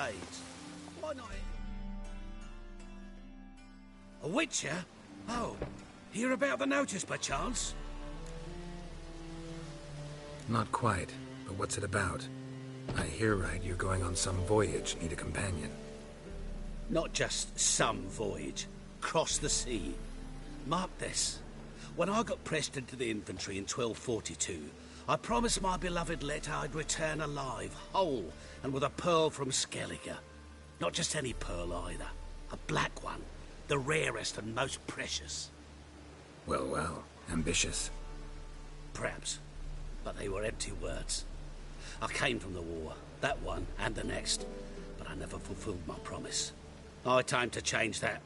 spades. Why not? A witcher? Oh, hear about the notice by chance? Not quite, but what's it about? I hear right you're going on some voyage, need a companion. Not just some voyage. Cross the sea. Mark this. When I got pressed into the infantry in 1242, I promised my beloved Letta I'd return alive, whole, and with a pearl from Skellige. Not just any pearl either. A black one. The rarest and most precious. Well, well. Ambitious. Perhaps. But they were empty words. I came from the war, that one and the next, but I never fulfilled my promise. Time to change that.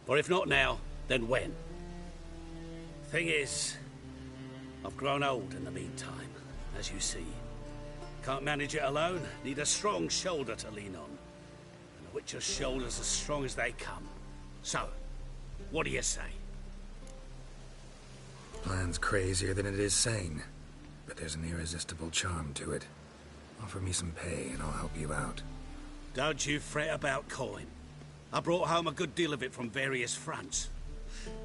For if not now, then when? Thing is, I've grown old in the meantime, as you see. Can't manage it alone, need a strong shoulder to lean on. And a witcher's shoulder's as strong as they come. So, what do you say? Plan's crazier than it is sane, but there's an irresistible charm to it. Offer me some pay and I'll help you out. Don't you fret about coin. I brought home a good deal of it from various fronts.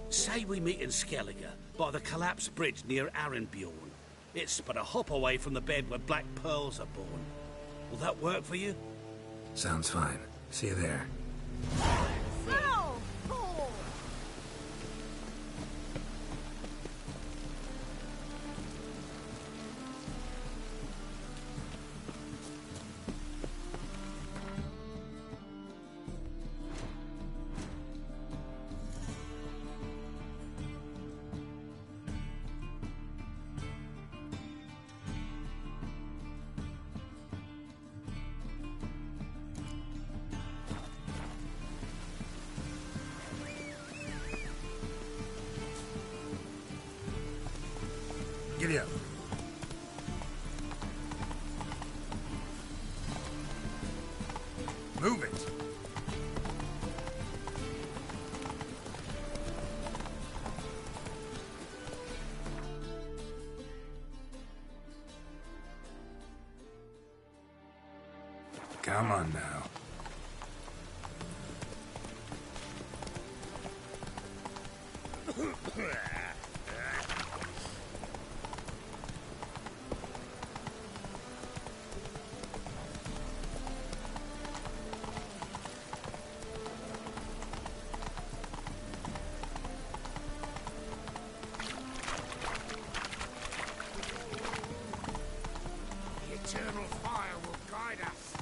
Say we meet in Skellige, by the collapsed bridge near Arenbjorn. It's but a hop away from the bed where black pearls are born. Will that work for you? Sounds fine. See you there. Giddy up. Move it. Come on now. Eternal fire will guide us.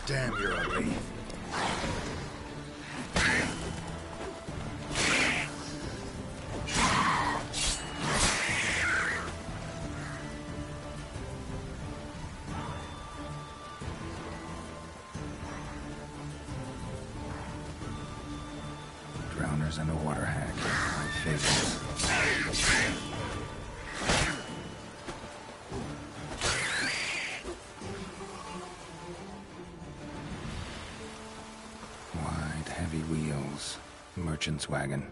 Damn, you're ugly. Zombers and a water hag. My favorites. Wide, heavy wheels. Merchant's wagon.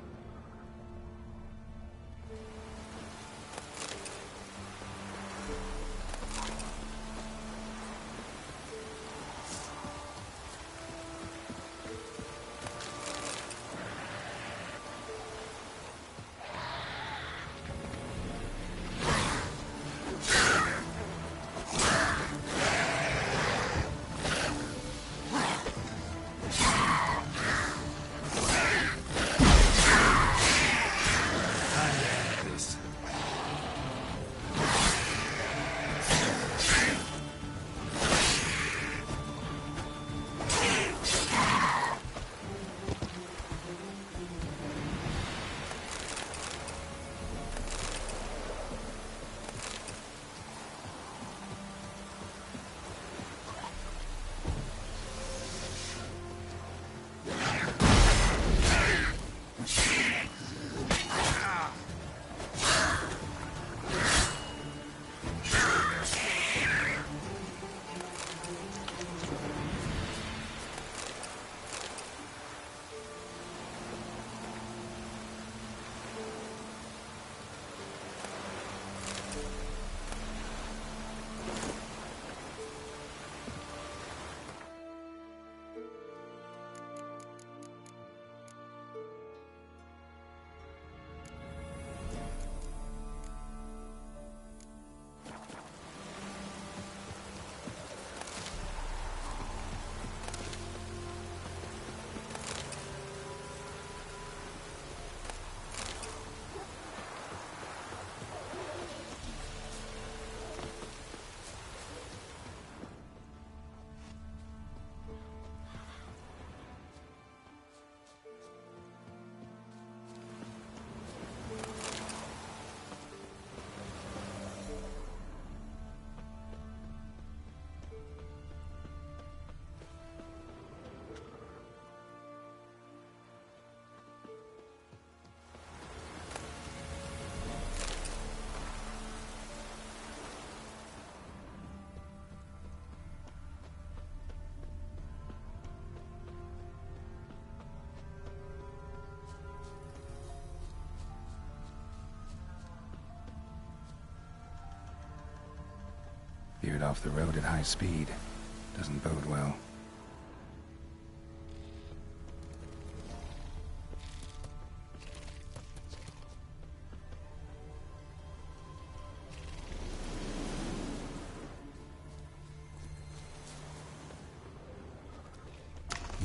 Veered off the road at high speed. Doesn't bode well.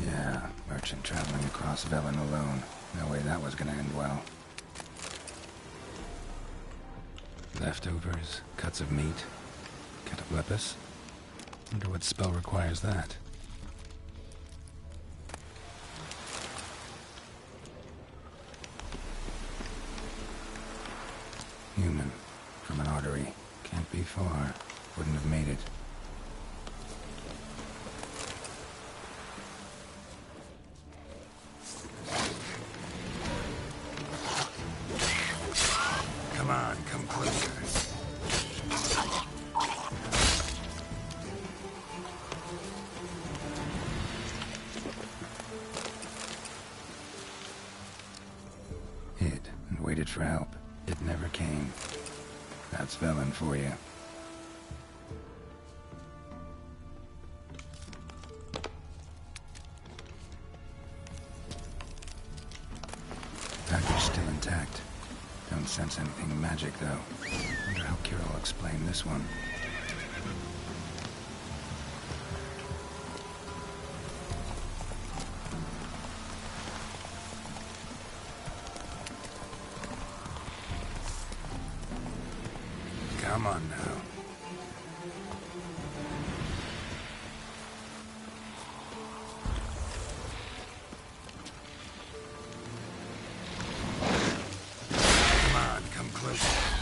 Yeah, merchant traveling across Velen alone. No way that was gonna end well. Leftovers, cuts of meat. Cataplepis? Wonder what spell requires that. Human. From an artery. Can't be far. Wouldn't have made it. Come on, come closer. Waited for help. It never came. That's Velen for you. Package still intact. Don't sense anything magic, though. Wonder how Kira will explain this one. Come on now. Come on, come closer.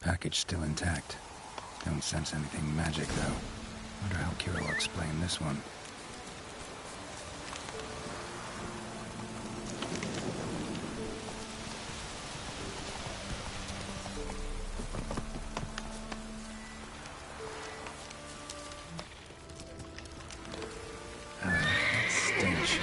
Package still intact. Don't sense anything magic, though. Wonder how Kira will explain this one. Stench.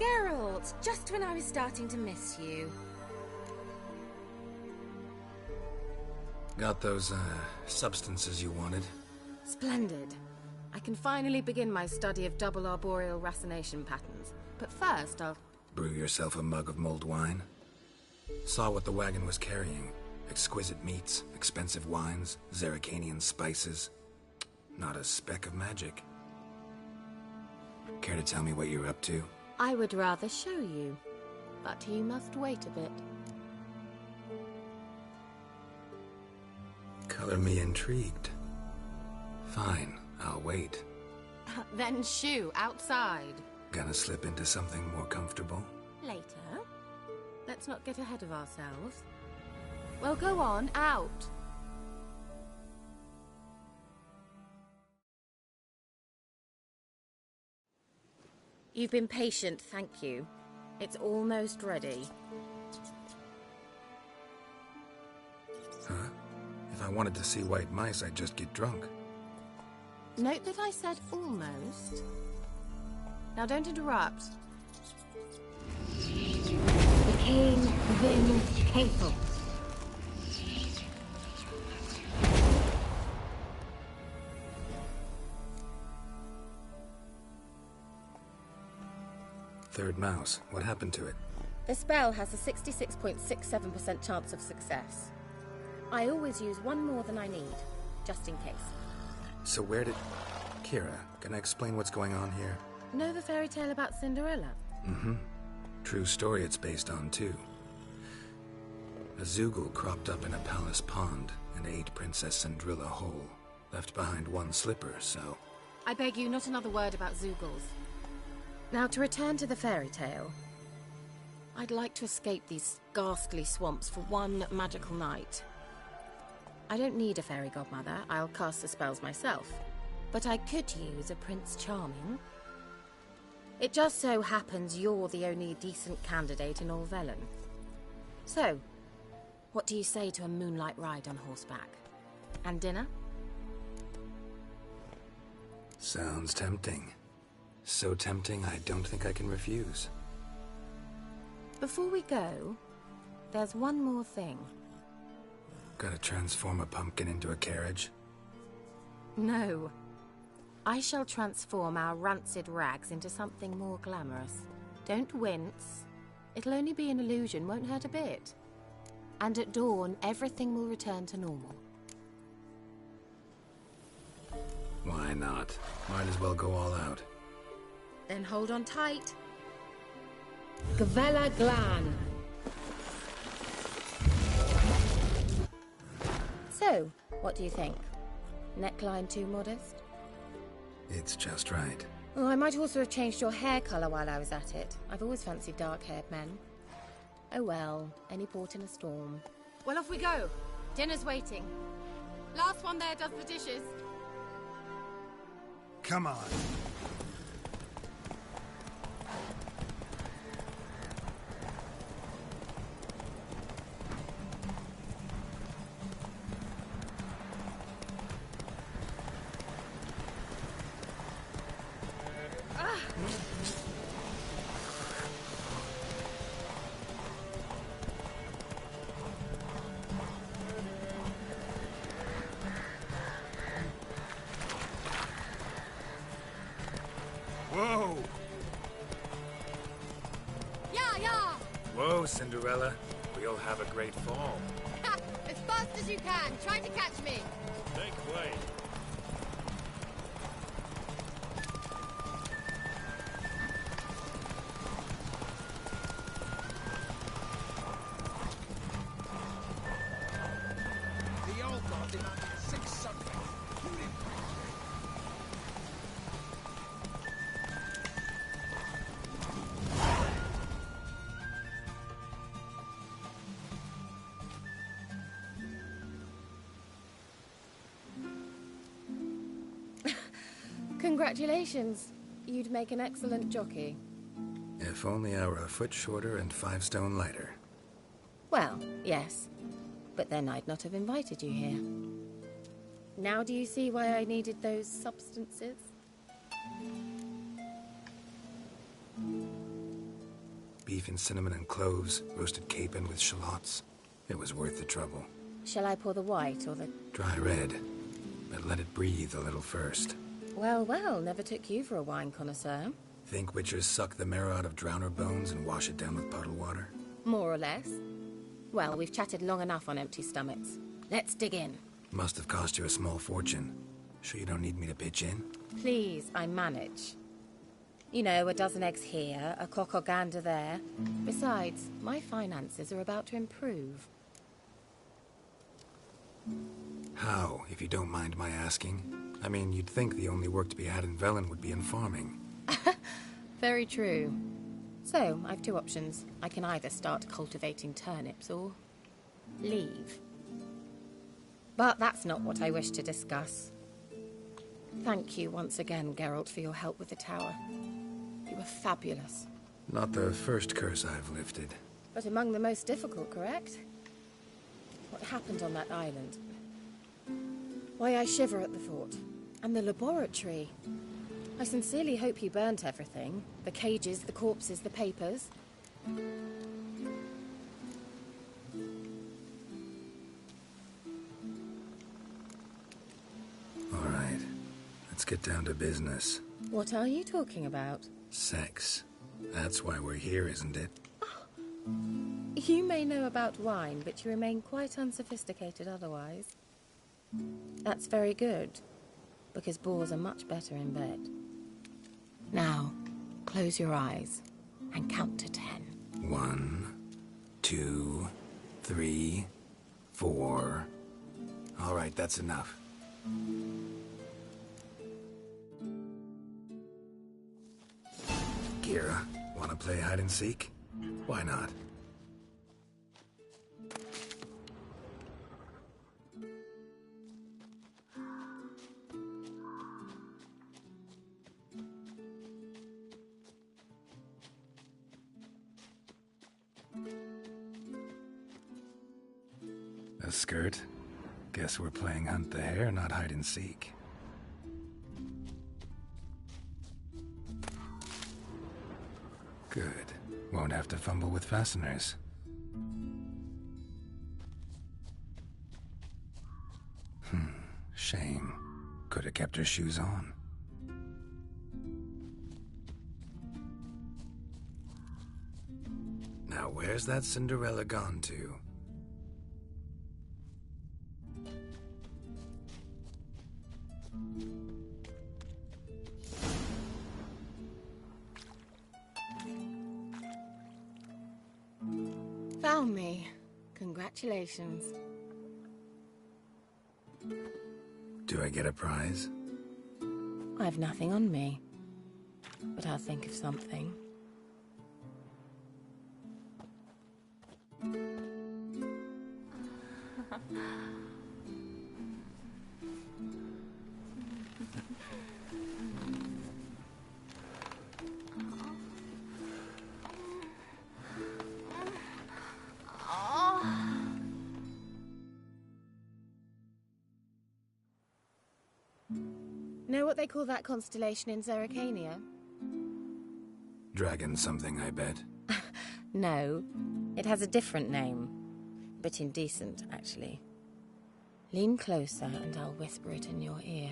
Geralt, just when I was starting to miss you. Got those, substances you wanted? Splendid. I can finally begin my study of double arboreal racination patterns. But first, I'll... Brew yourself a mug of mulled wine? Saw what the wagon was carrying. Exquisite meats, expensive wines, Zerrikanian spices. Not a speck of magic. Care to tell me what you're up to? I would rather show you, but you must wait a bit. Color me intrigued. Fine, I'll wait. Then shoo, outside. Gonna slip into something more comfortable? Later. Let's not get ahead of ourselves. Well, go on, out. You've been patient, thank you. It's almost ready. Huh? If I wanted to see white mice, I'd just get drunk. Note that I said almost. Now don't interrupt. The king vindicated. Third mouse. What happened to it? The spell has a 66.67% chance of success. I always use one more than I need, just in case. So where did... Kira, can I explain what's going on here? Know the fairy tale about Cinderella? Mm-hmm. True story it's based on, too. A Zoogle cropped up in a palace pond and ate Princess Cinderella whole. Left behind one slipper, so... I beg you, not another word about Zoogles. Now, to return to the fairy tale. I'd like to escape these ghastly swamps for one magical night. I don't need a fairy godmother, I'll cast the spells myself. But I could use a Prince Charming. It just so happens you're the only decent candidate in all Velen. So, what do you say to a moonlight ride on horseback? And dinner? Sounds tempting. So tempting, I don't think I can refuse. Before we go, there's one more thing. Gotta transform a pumpkin into a carriage? No. I shall transform our rancid rags into something more glamorous. Don't wince. It'll only be an illusion, won't hurt a bit. And at dawn, everything will return to normal. Why not? Might as well go all out. Then hold on tight. Gavella Glan. So, what do you think? Neckline too modest? It's just right. Oh, I might also have changed your hair colour while I was at it. I've always fancied dark-haired men. Oh well, any port in a storm. Well, off we go. Dinner's waiting. Last one there does the dishes. Come on. Whoa! Yeah, yeah! Whoa, Cinderella. We'll have a great fall. Ha! As fast as you can. Try to catch me. Make way. The old god demanded 6 subjects. Congratulations. You'd make an excellent jockey. If only I were a foot shorter and 5 stone lighter. Well, yes. But then I'd not have invited you here. Now do you see why I needed those substances? Beef and cinnamon and cloves, roasted capon with shallots. It was worth the trouble. Shall I pour the white or the... Dry red, but let it breathe a little first. Well, well, never took you for a wine connoisseur. Think witchers suck the marrow out of drowner bones and wash it down with puddle water? More or less. Well, we've chatted long enough on empty stomachs. Let's dig in. Must have cost you a small fortune. Sure you don't need me to pitch in? Please, I manage. You know, a dozen eggs here, a cock or gander there. Besides, my finances are about to improve. How, if you don't mind my asking? I mean, you'd think the only work to be had in Velen would be in farming. Very true. So, I've two options. I can either start cultivating turnips or leave. But that's not what I wish to discuss. Thank you once again, Geralt, for your help with the tower. You were fabulous. Not the first curse I've lifted. But among the most difficult, correct? What happened on that island? Why, I shiver at the thought. And the laboratory. I sincerely hope you burnt everything. The cages, the corpses, the papers. All right. Let's get down to business. What are you talking about? Sex. That's why we're here, isn't it? You may know about wine, but you remain quite unsophisticated otherwise. That's very good, because boars are much better in bed. Now, close your eyes and count to 10. 1, 2, 3, 4. All right, that's enough. Kira, wanna play hide and seek? Why not? A skirt? Guess we're playing hunt the hare, not hide and seek. Good. Won't have to fumble with fasteners. Shame. Could have kept her shoes on. Now where's that Cinderella gone to? Found me. Congratulations. Do I get a prize? I have nothing on me, but I'll think of something. Know what they call that constellation in Zerrikania? Dragon something, I bet. No, it has a different name. Bit indecent, actually. Lean closer and I'll whisper it in your ear.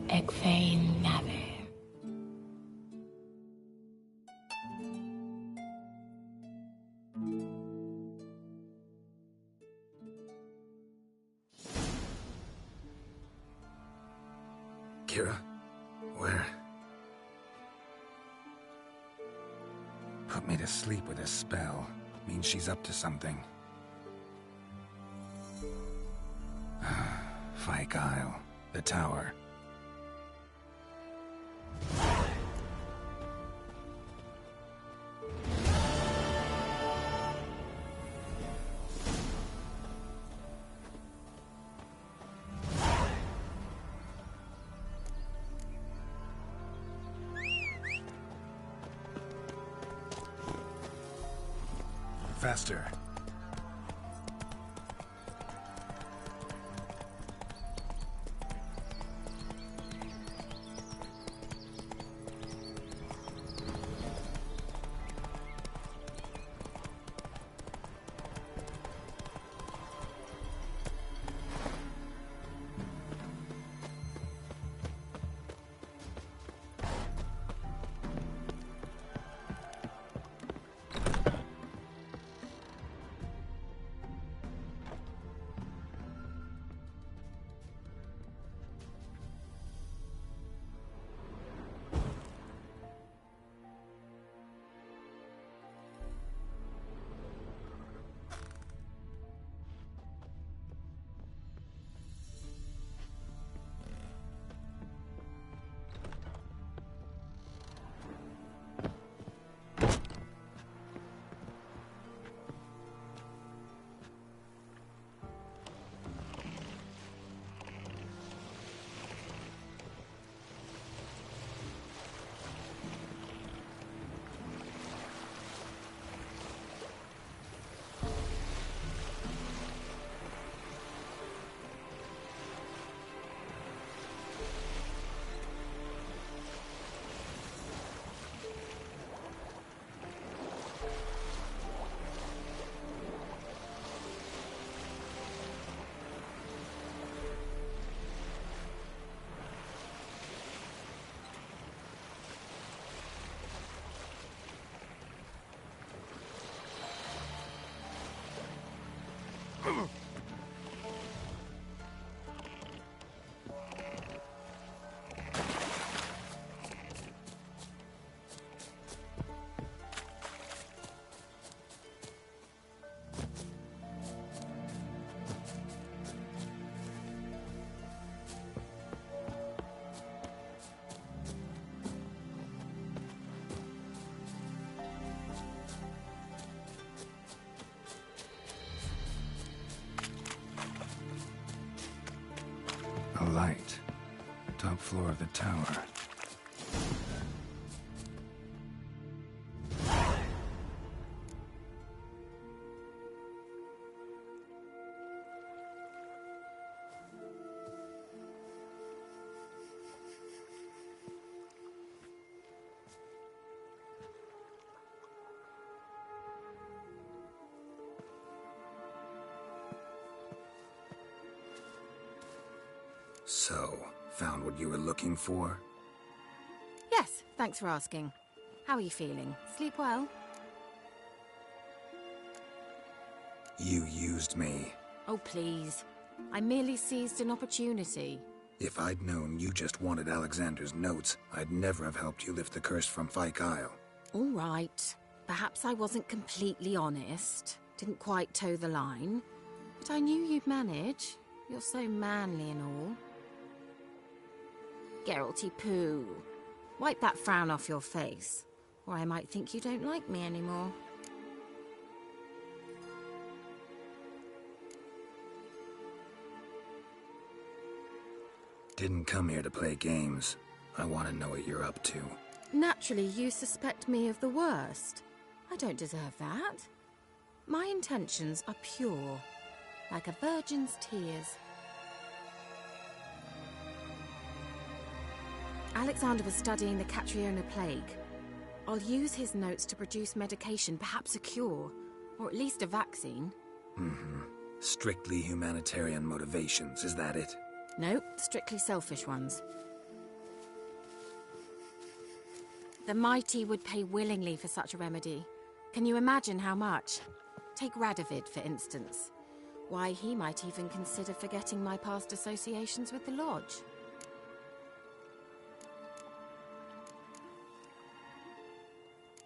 Egfain Nave. Kira? Where? Put me to sleep with a spell. Means she's up to something. Fyke Isle. The tower. Faster. floor of the tower. So, found what you were looking for? Yes, thanks for asking. How are you feeling? Sleep well? You used me. Oh, please. I merely seized an opportunity. If I'd known you just wanted Alexander's notes, I'd never have helped you lift the curse from Fyke Isle. All right. Perhaps I wasn't completely honest. Didn't quite toe the line. But I knew you'd manage. You're so manly and all. Geralty poo. Wipe that frown off your face, or I might think you don't like me anymore. Didn't come here to play games. I want to know what you're up to. Naturally, you suspect me of the worst. I don't deserve that. My intentions are pure, like a virgin's tears. Alexander was studying the Catriona plague. I'll use his notes to produce medication, perhaps a cure, or at least a vaccine. Strictly humanitarian motivations, is that it? No, strictly selfish ones. The mighty would pay willingly for such a remedy. Can you imagine how much? Take Radovid, for instance. Why, he might even consider forgetting my past associations with the Lodge.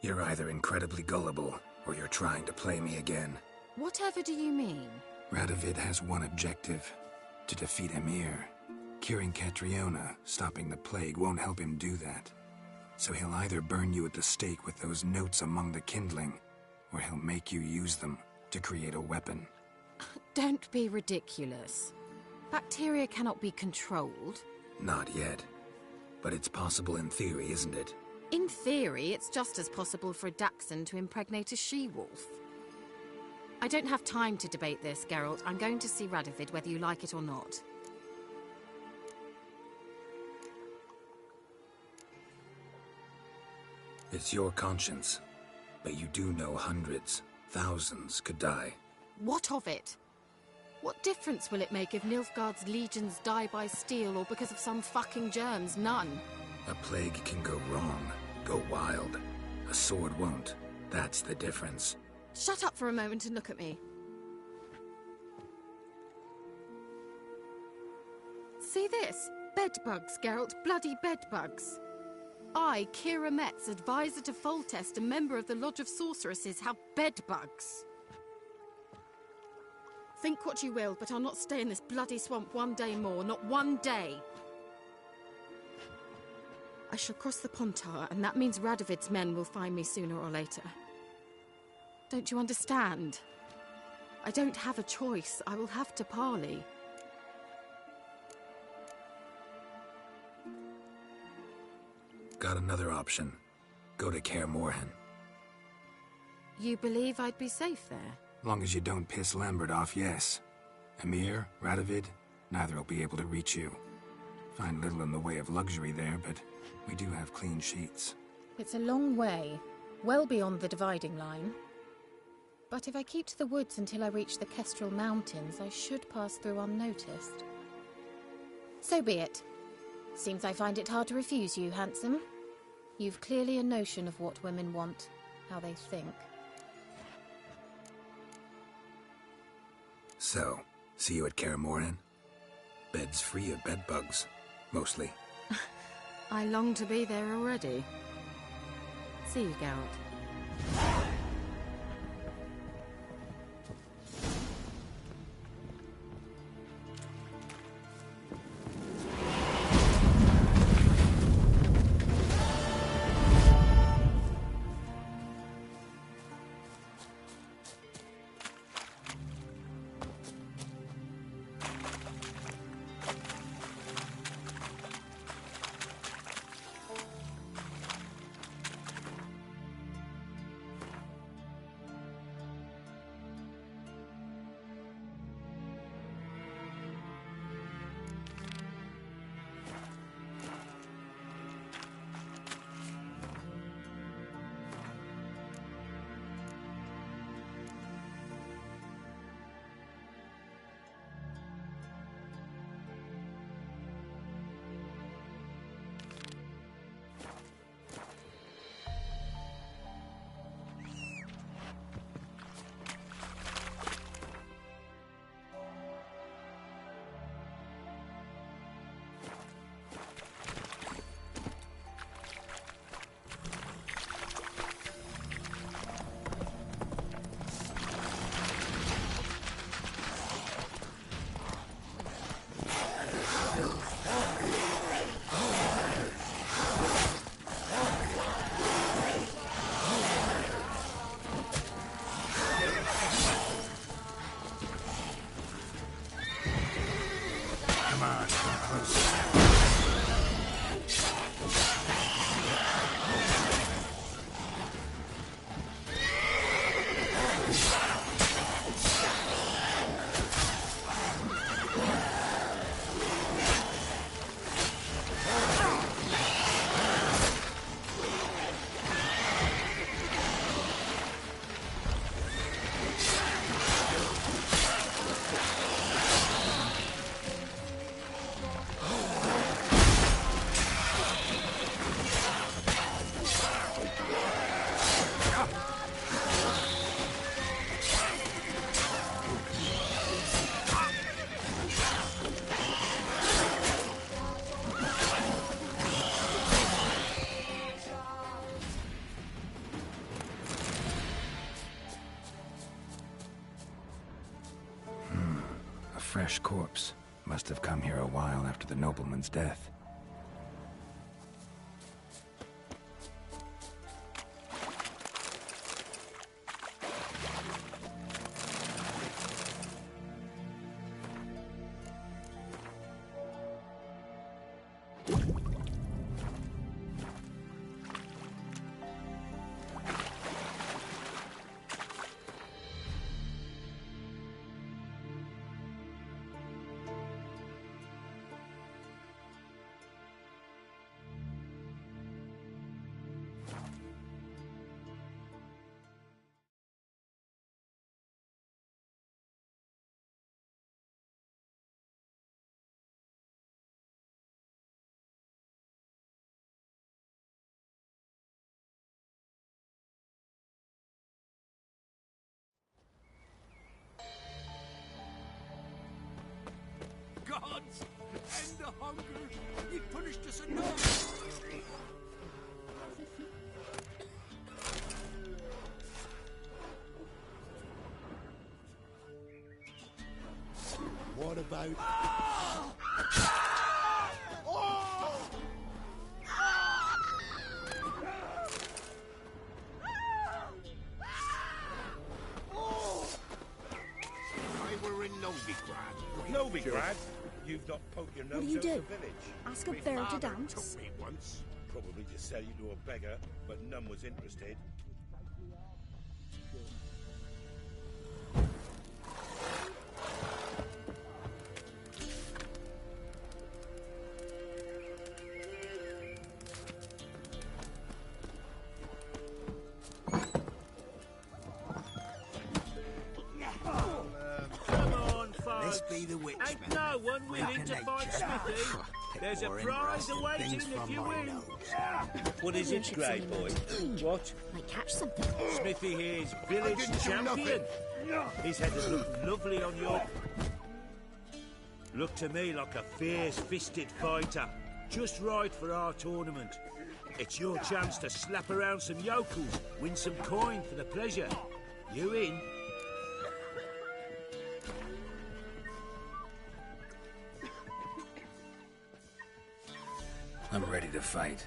You're either incredibly gullible, or you're trying to play me again. Whatever do you mean? Radovid has one objective: to defeat Emir. Curing Catriona, stopping the plague, won't help him do that. So he'll either burn you at the stake with those notes among the kindling, or he'll make you use them to create a weapon. Don't be ridiculous. Bacteria cannot be controlled. Not yet. But it's possible in theory, isn't it? In theory, it's just as possible for a Dachshund to impregnate a she-wolf. I don't have time to debate this, Geralt. I'm going to see Radovid, whether you like it or not. It's your conscience. But you do know hundreds, thousands could die. What of it? What difference will it make if Nilfgaard's legions die by steel or because of some fucking germs? None. A plague can go wrong, go wild. A sword won't. That's the difference. Shut up for a moment and look at me. See this? Bedbugs, Geralt. Bloody bedbugs. I, Kira Metz, advisor to Foltest and member of the Lodge of Sorceresses, have bedbugs. Think what you will, but I'll not stay in this bloody swamp one day more. Not one day. I shall cross the Pontar, and that means Radovid's men will find me sooner or later. Don't you understand? I don't have a choice. I will have to parley. Got another option. Go to Kaer Morhen. You believe I'd be safe there? Long as you don't piss Lambert off, yes. Emir, Radovid, neither will be able to reach you. Find little in the way of luxury there, but we do have clean sheets. It's a long way, well beyond the dividing line. But if I keep to the woods until I reach the Kestrel Mountains, I should pass through unnoticed. So be it. Seems I find it hard to refuse you, handsome. You've clearly a notion of what women want, how they think. So, see you at Kaer Morhen? Beds free of bedbugs, mostly. I long to be there already. See you, Geralt. fresh corpse. Must have come here a while after the nobleman's death. Gods! End the hunger! You've punished us enough! What about... Novigrad? You've not poked your nose What do you out do? the village. Ask a Me bear to father dance? took me once. Probably to sell you to a beggar, but none was interested. This be the witch, Ain't no one willing to fight Smithy. There's a prize awaiting if you win. What is it, Grey Boy? What? Might catch something. Smithy here's village champion. His head has looked lovely on your... Looked to me like a fierce-fisted fighter. Just right for our tournament. It's your chance to slap around some yokels, win some coin for the pleasure. You in? I'm ready to fight.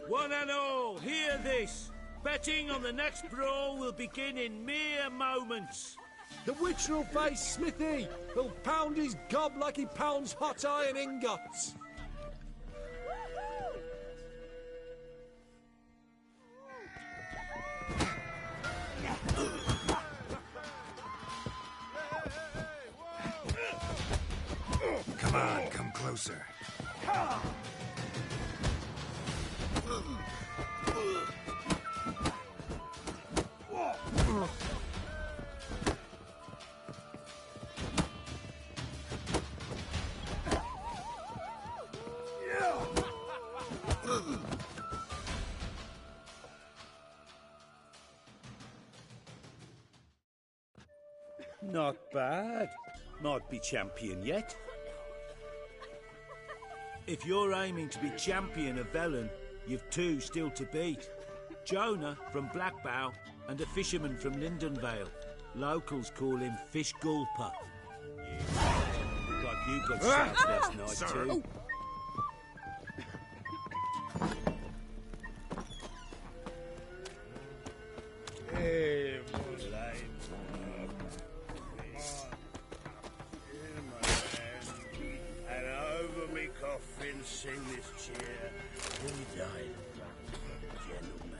One and all, hear this. Betting on the next brawl will begin in mere moments. The witch will face Smithy! He'll pound his gob like he pounds hot iron ingots! Come on, come closer. Not bad. Might be champion yet. If you're aiming to be champion of Velen, you've two still to beat. Jonah from Blackbow and a fisherman from Lindenvale. Locals call him Fish Gulper. Look like you got shouts last night too. Hey, moonlight. And over me coffin sing this cheer. He died, gentleman.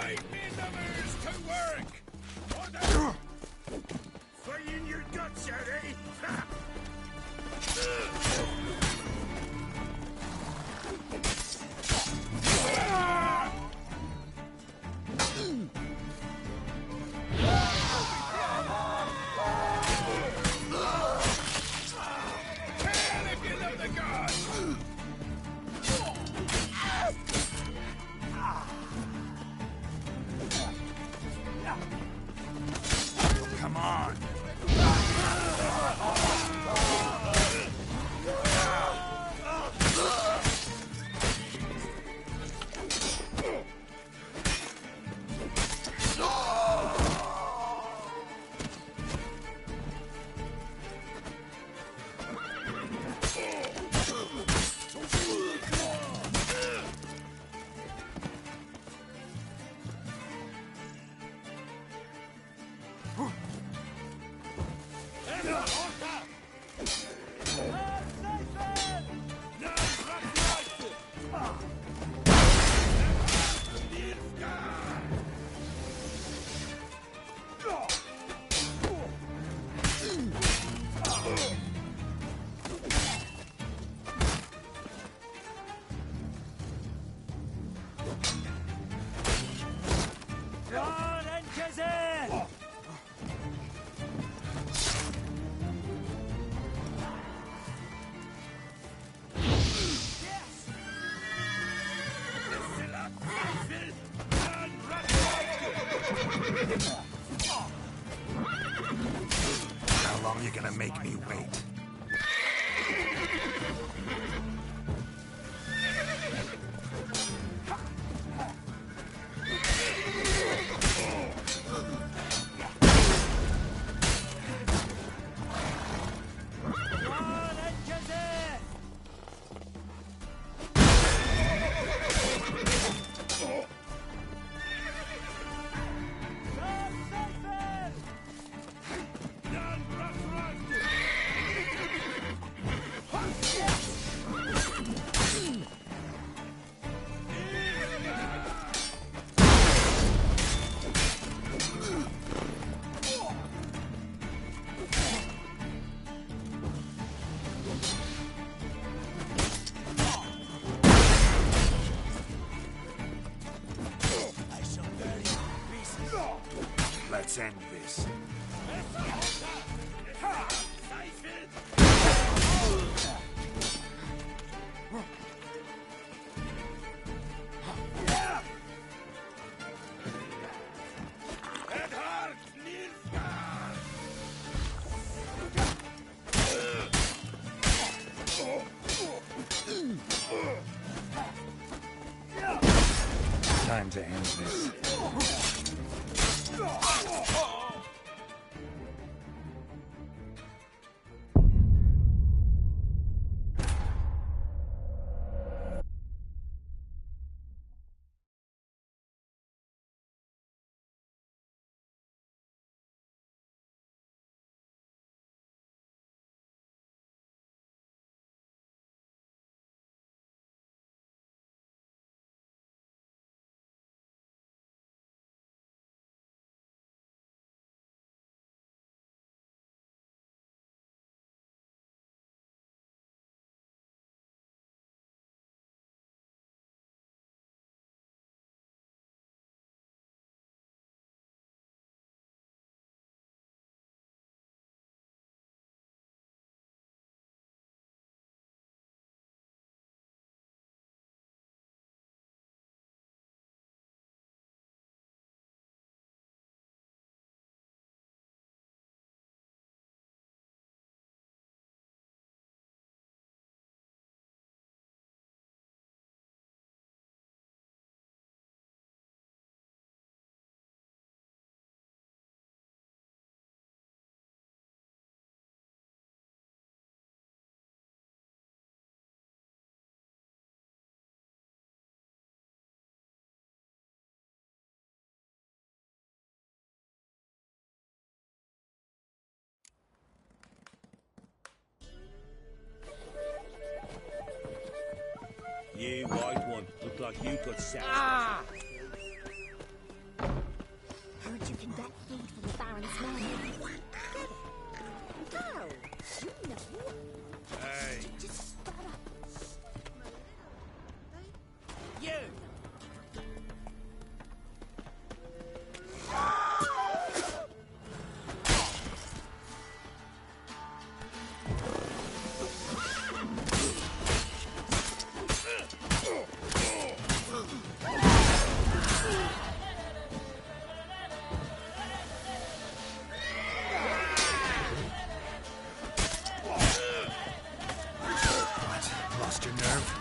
Right, Zombers, to work! Order! Fighting your guts out, eh? Come on! How long are you gonna make me wait? Let's end this. Time to end this. You white one, look like you got sacked. Ah! can get food from the Baron's men. How? You know. Hey. Just shut up. You! Lost your nerve?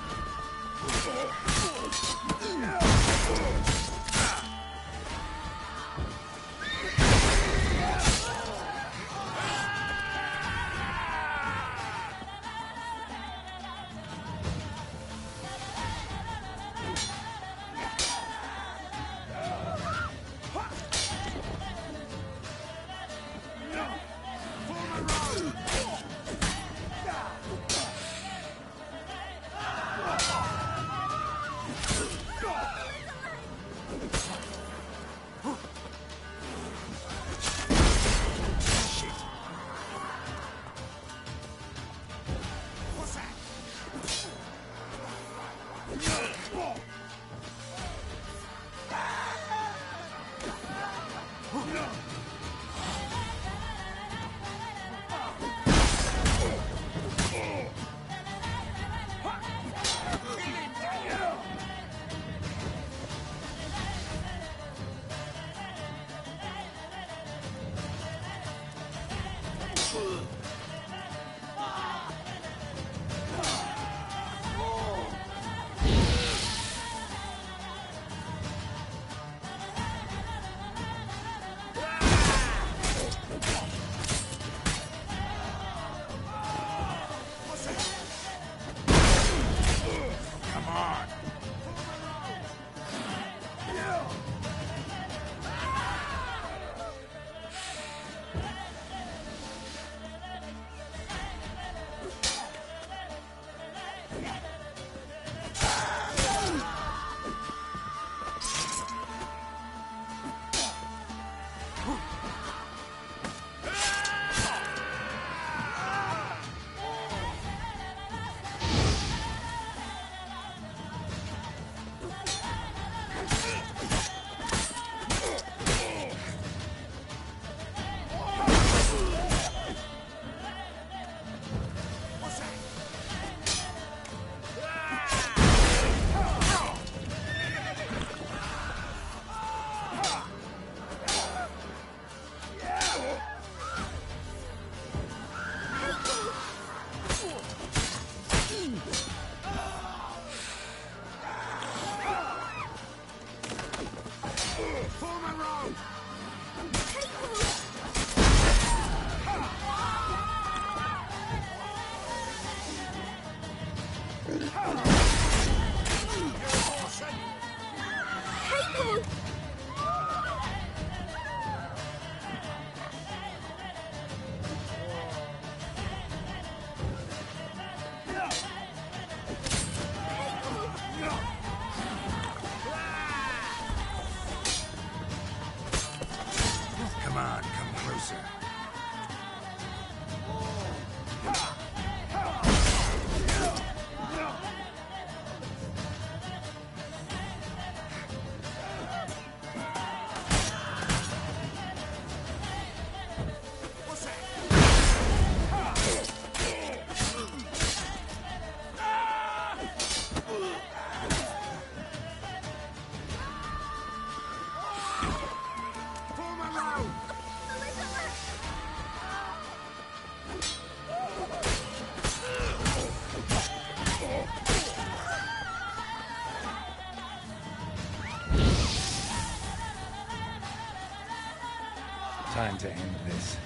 Time to end this.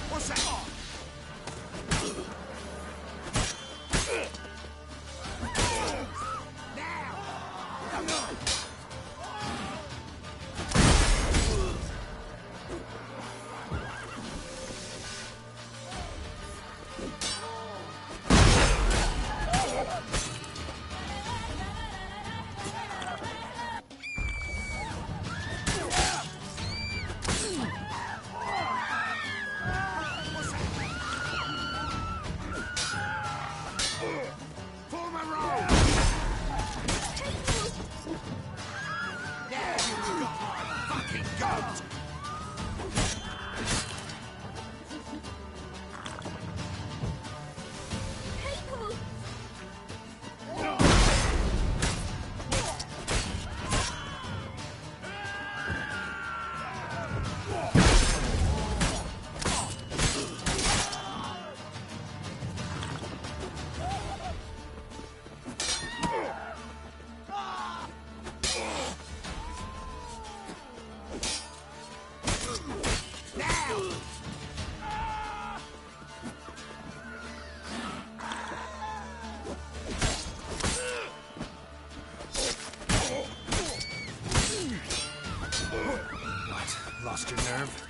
What's that? What? Lost your nerve?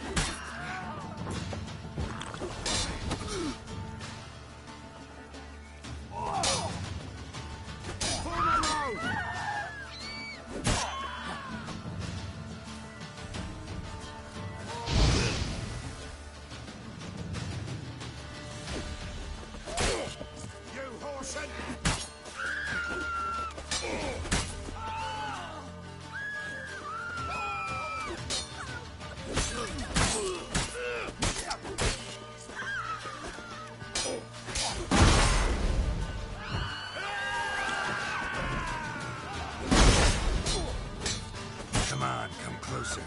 Come on, come closer.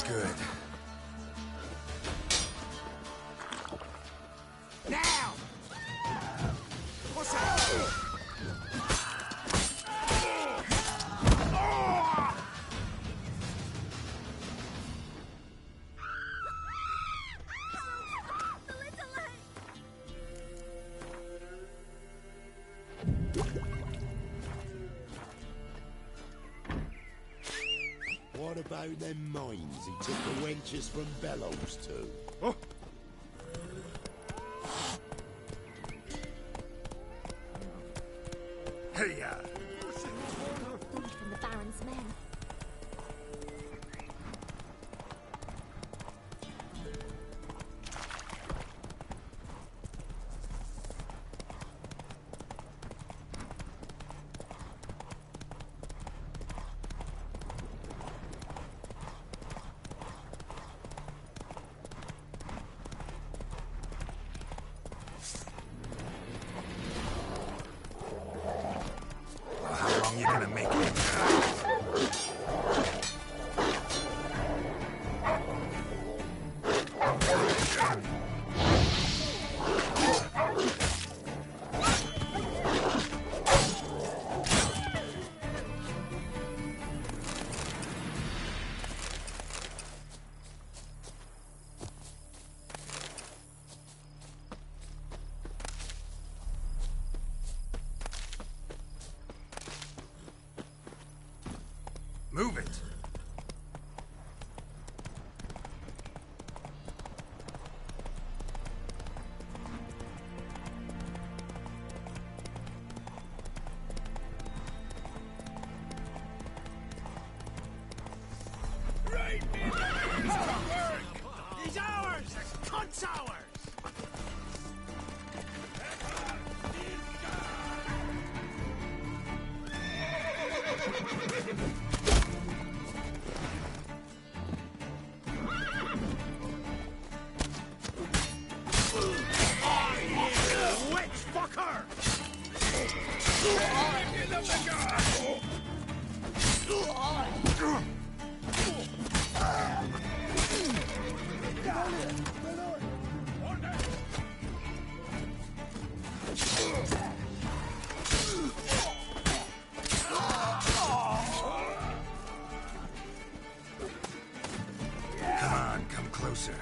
Good. Now! What's that? What about them mines he took the wenches from Bellows to? Oh. Hey, Food from the Baron's men. how long you gonna make it? Move it! Right, he's ours! Cunt's ours! Come on, come closer.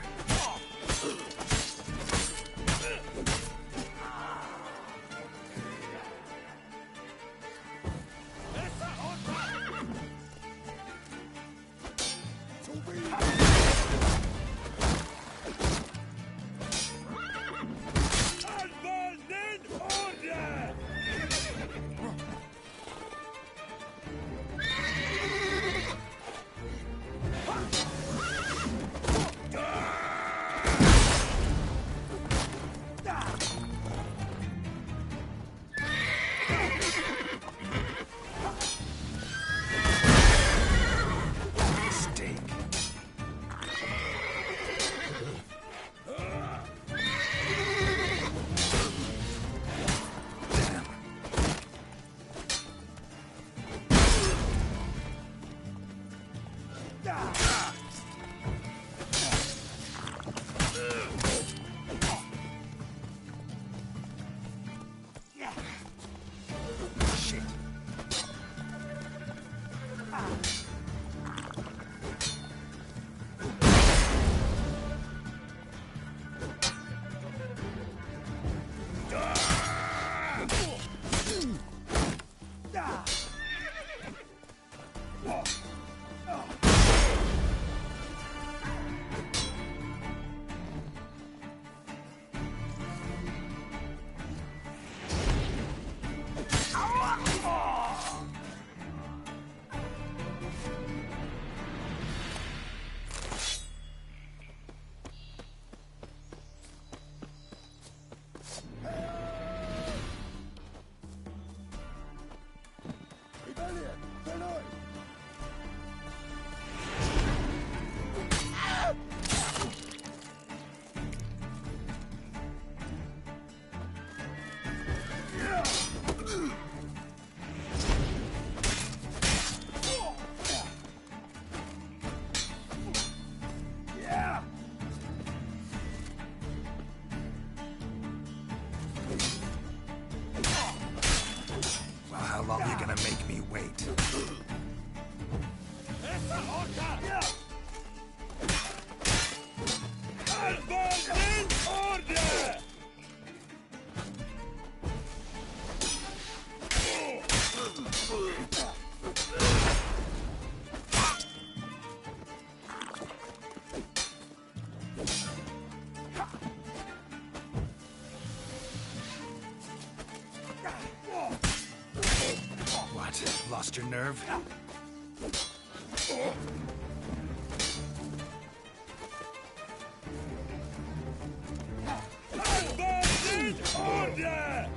How long are you gonna make me wait? What? Lost your nerve? Order!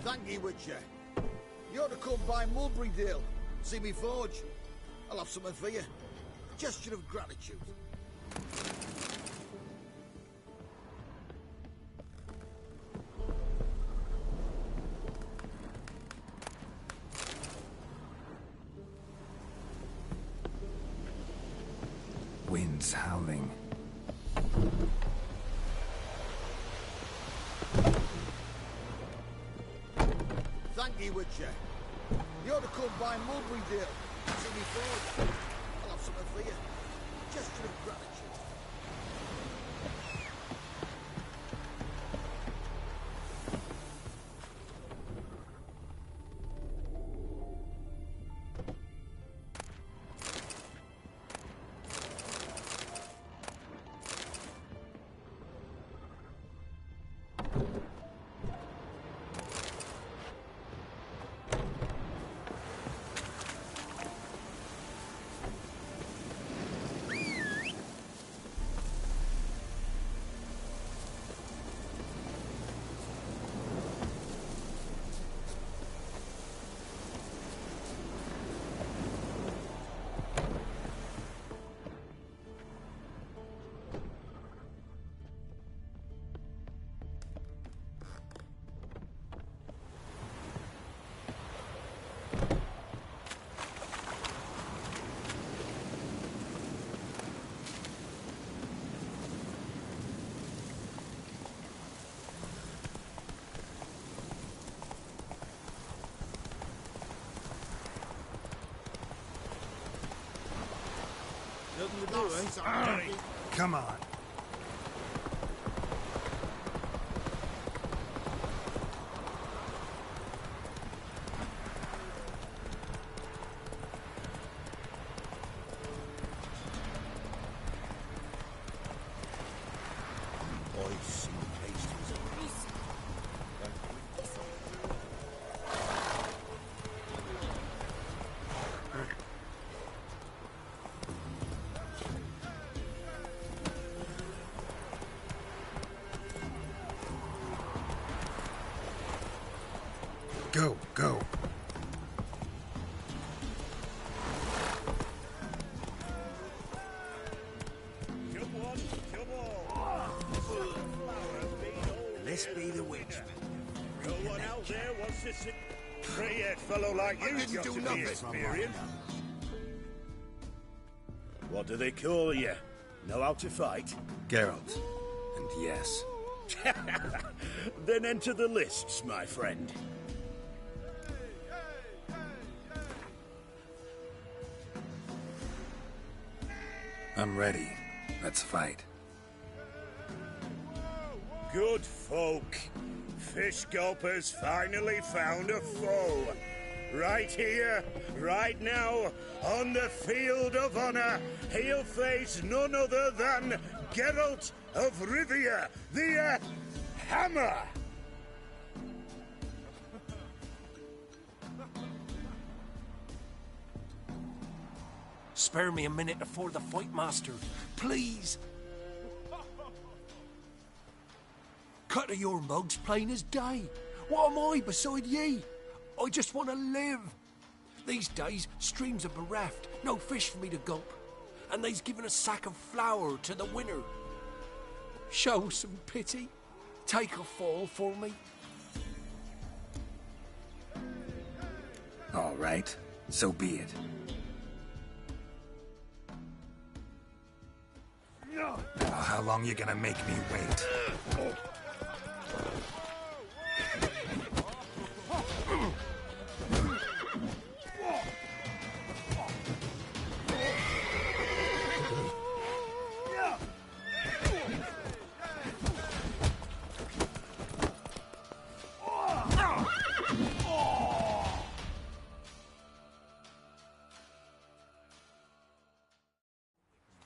Thank ye, Witcher. You ought to come by Mulberrydale, see me forge. I'll have something for you. A gesture of gratitude. Wind's howling. Thank ye, Witcher. You ought to come by Mulberrydale, see me forge. I'll have something for you. A gesture of gratitude. Come on. Go, go. This be the witch. No one out there wants to sit. Grey-haired fellow like you's got to be experienced. What do they call you? Know how to fight? Geralt. And yes. Then enter the lists, my friend. I'm ready. Let's fight. Good folk. Fish Gulper's finally found a foe. Right here, right now, on the field of honor, he'll face none other than Geralt of Rivia, the Hammer. Spare me a minute before the fight, master. Please. Cut of your mugs plain as day. What am I beside ye? I just want to live. These days, streams are bereft. No fish for me to gulp. And they's given a sack of flour to the winner. Show some pity. Take a fall for me. All right. So be it. Oh, how long you gonna make me wait?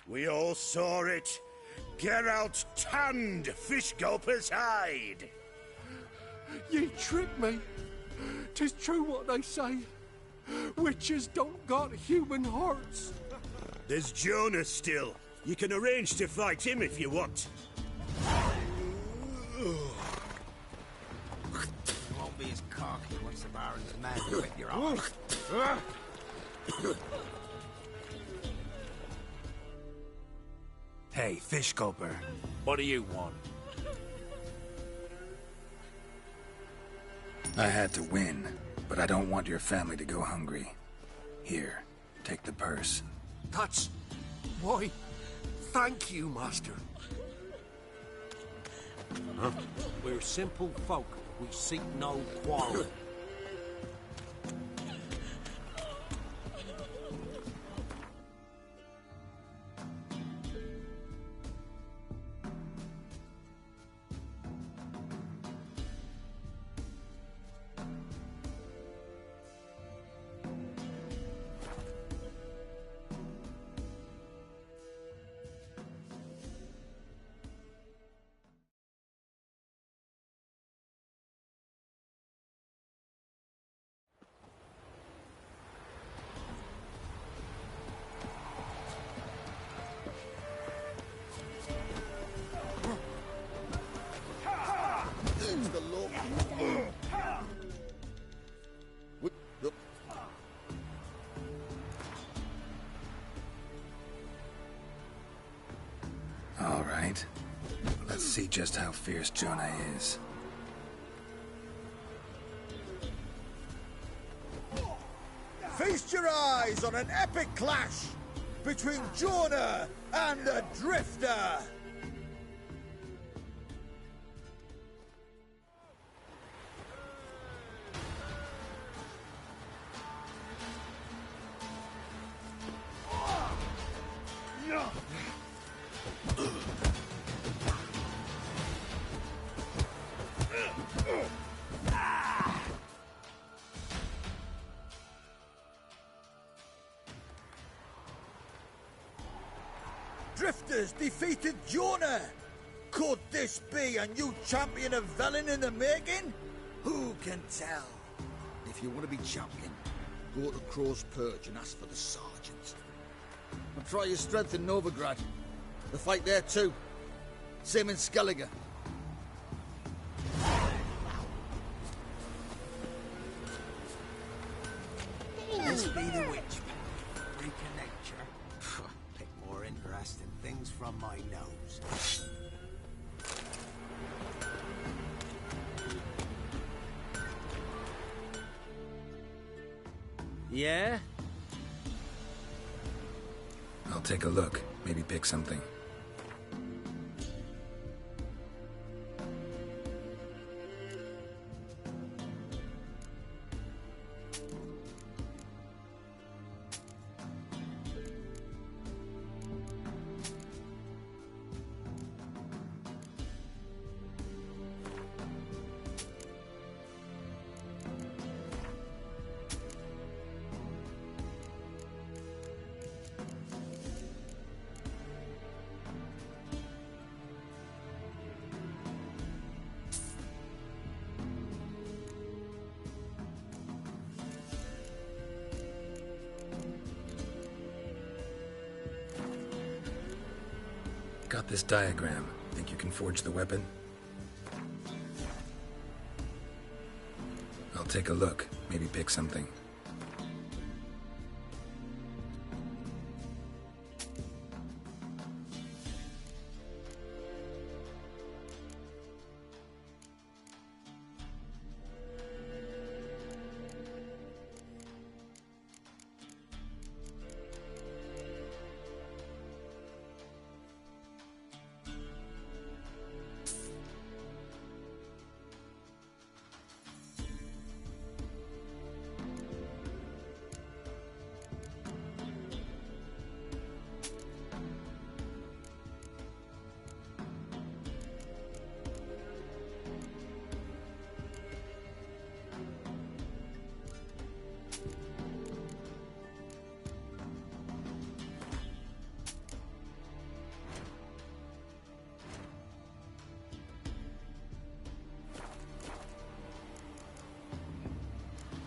We all saw it. Geralt tanned Fish Gulper's hide. Ye tricked me. 'Tis true what they say. Witches don't got human hearts. There's Jonah still. You can arrange to fight him if you want. You won't be as cocky once the Baron's man whip your eyes. Hey, Fish Gulper. What do you want? I had to win, but I don't want your family to go hungry. Here, take the purse. That's... Why, thank you, master. Huh? We're simple folk. We seek no quarrel. The law. All right. Let's see just how fierce Jonah is. Feast your eyes on an epic clash between Jonah and the Drifter. drifters defeated Jonah. Could this be a new champion of Velen in the making? Who can tell? If you want to be champion, go to Crow's Perch and ask for the sergeant. And try your strength in Novigrad. The fight there too. Same in Skellige. This be the witch. Reconnect her. Pick more interesting things from my nose. Yeah? I'll take a look. Maybe pick something. Got this diagram. Think you can forge the weapon? I'll take a look. Maybe pick something.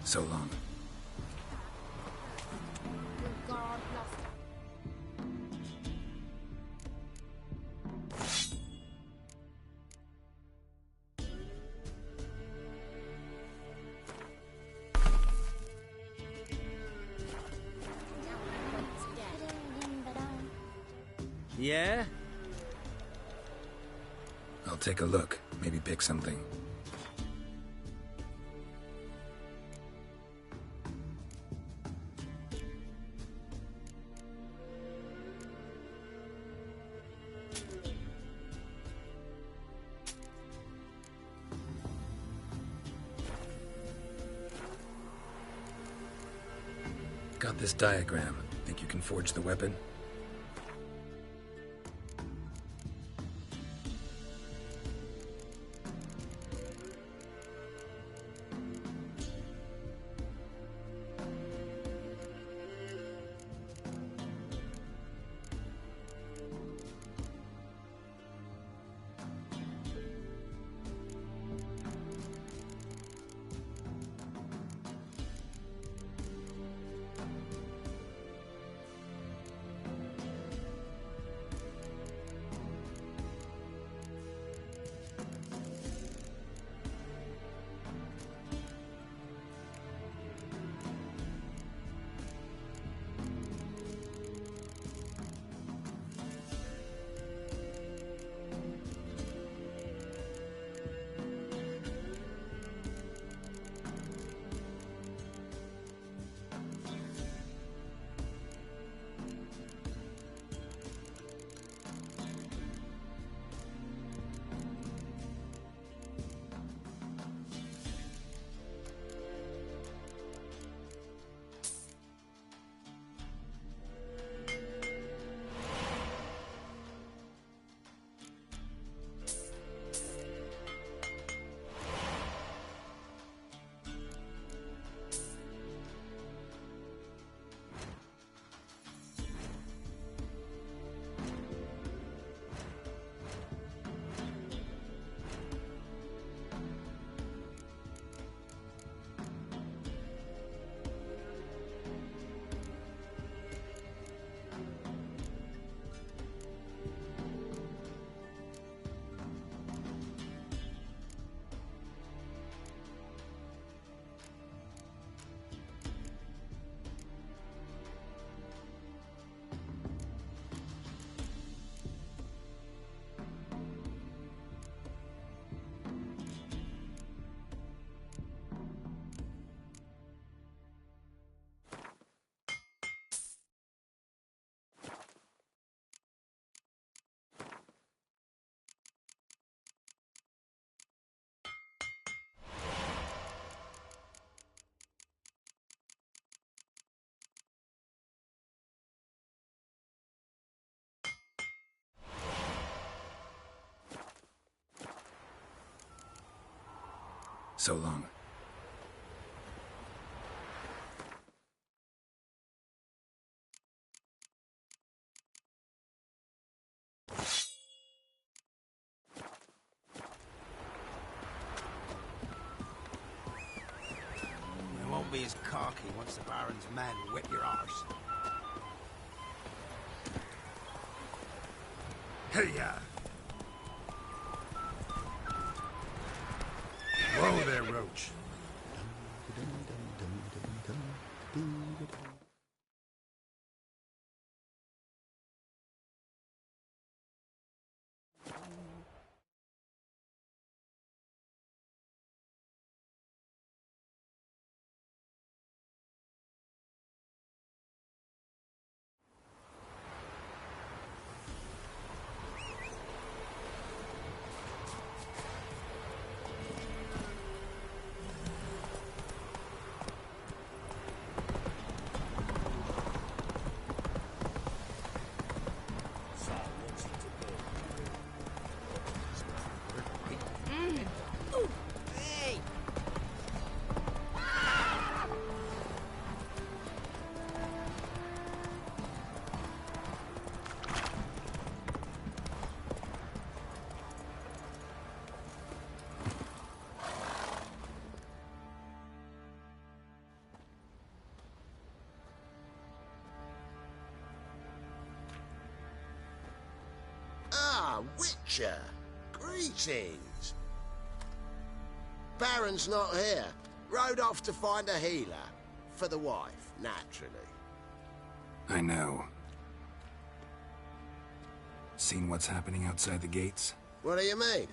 So long. God bless. Yeah? I'll take a look. Maybe pick something. Got this diagram. Think you can forge the weapon? So long. You won't be as cocky once the Baron's men whip your arse. Hey-ya! Whoa there, Roach. Witcher! Greetings! Baron's not here. Rode off to find a healer. For the wife, naturally. I know. Seen what's happening outside the gates? What do you mean?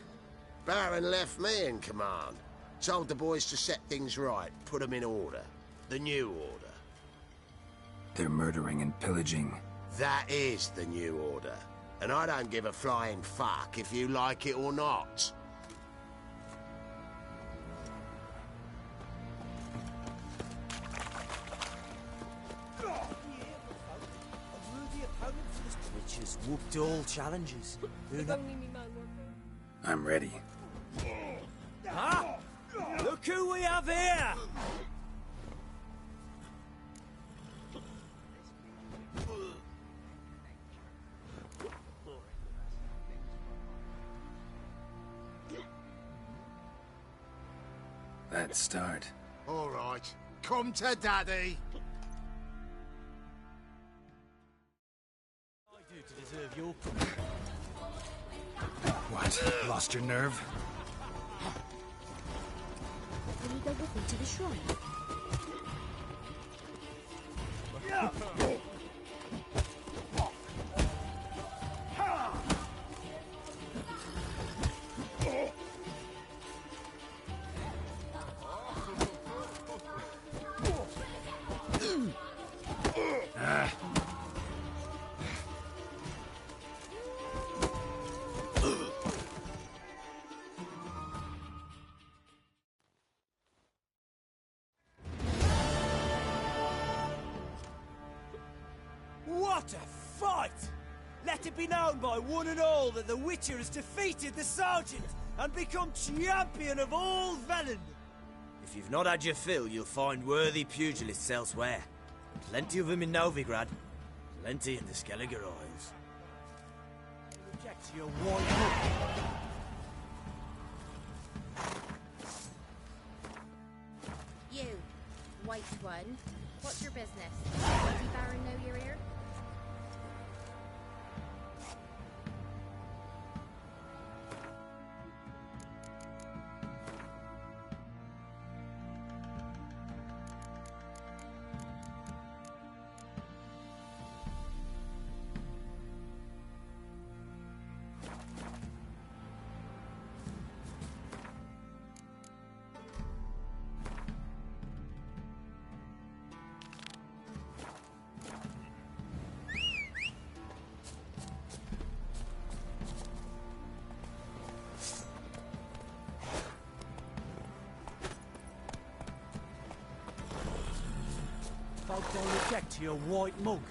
Baron left me in command. Told the boys to set things right, put them in order. The new order. They're murdering and pillaging. That is the new order. And I don't give a flying fuck if you like it or not. Which has whooped all challenges. I'm ready. Ah! Look who we have here! Let's start. All right, come to Daddy. I do to deserve your... What? Lost your nerve? Will you go with me to the shrine? What a fight! Let it be known by one and all that the Witcher has defeated the Sergeant and become champion of all Velen. If you've not had your fill, you'll find worthy pugilists elsewhere. Plenty of them in Novigrad, plenty in the Skelliger Isles. Reject your white look. You, white one. What's your business? Does the Baron know you're here? Folk don't reject your white mug.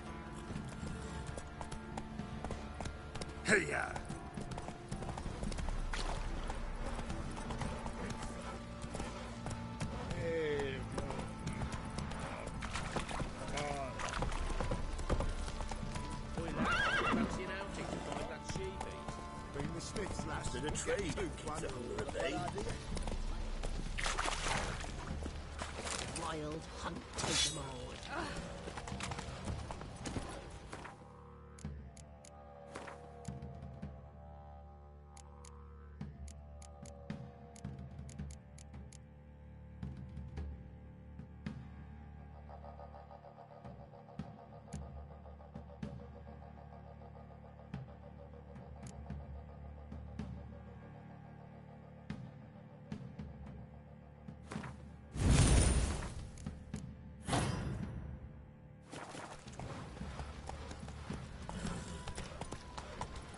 Hey-ya! Smith's last Bit of trade keeps it under the bay. Wild hunt take them all.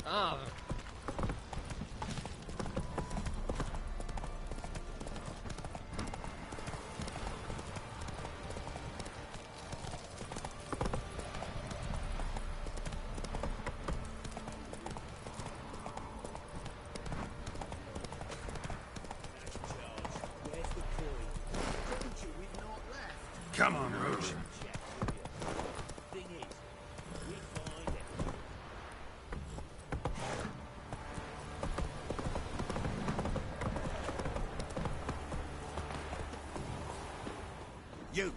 Ah. Come on, Roach. You.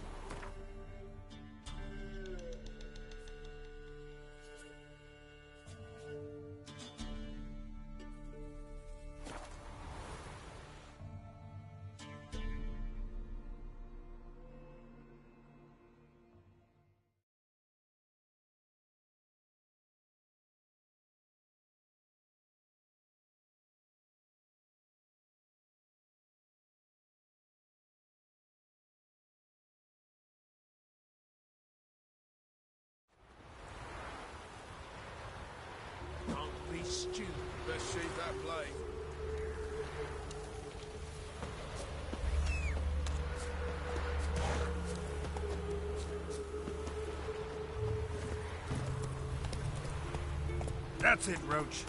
Don't be stupid. Let's see that blade. That's it, Roach.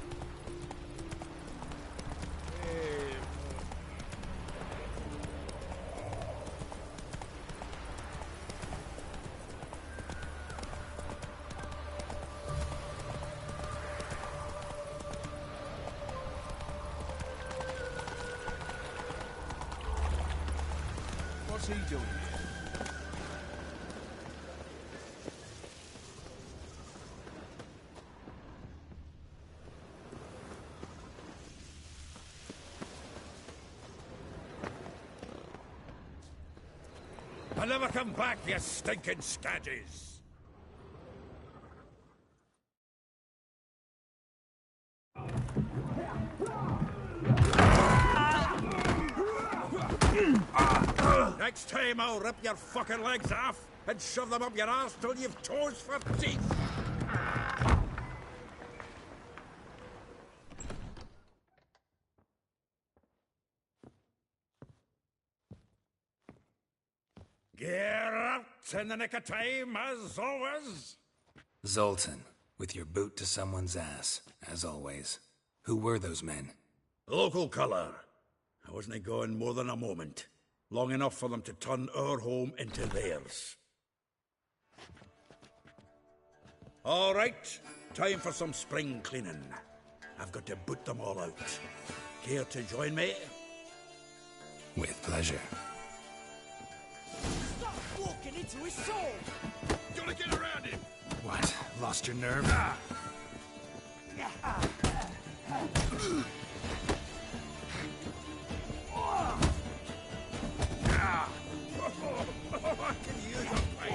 What's he doing? I'll never come back, you stinking scadges! Next time I'll rip your fucking legs off and shove them up your arse till you've toes for teeth! Get out in the nick of time, as always! Zoltan, with your boot to someone's ass, as always. Who were those men? Local colour. I wasn't going more than a moment. Long enough for them to turn our home into theirs. All right, time for some spring cleaning. I've got to boot them all out. Care to join me? With pleasure. Stop walking into his soul! Gotta get around him! What? Lost your nerve? I can use a fight.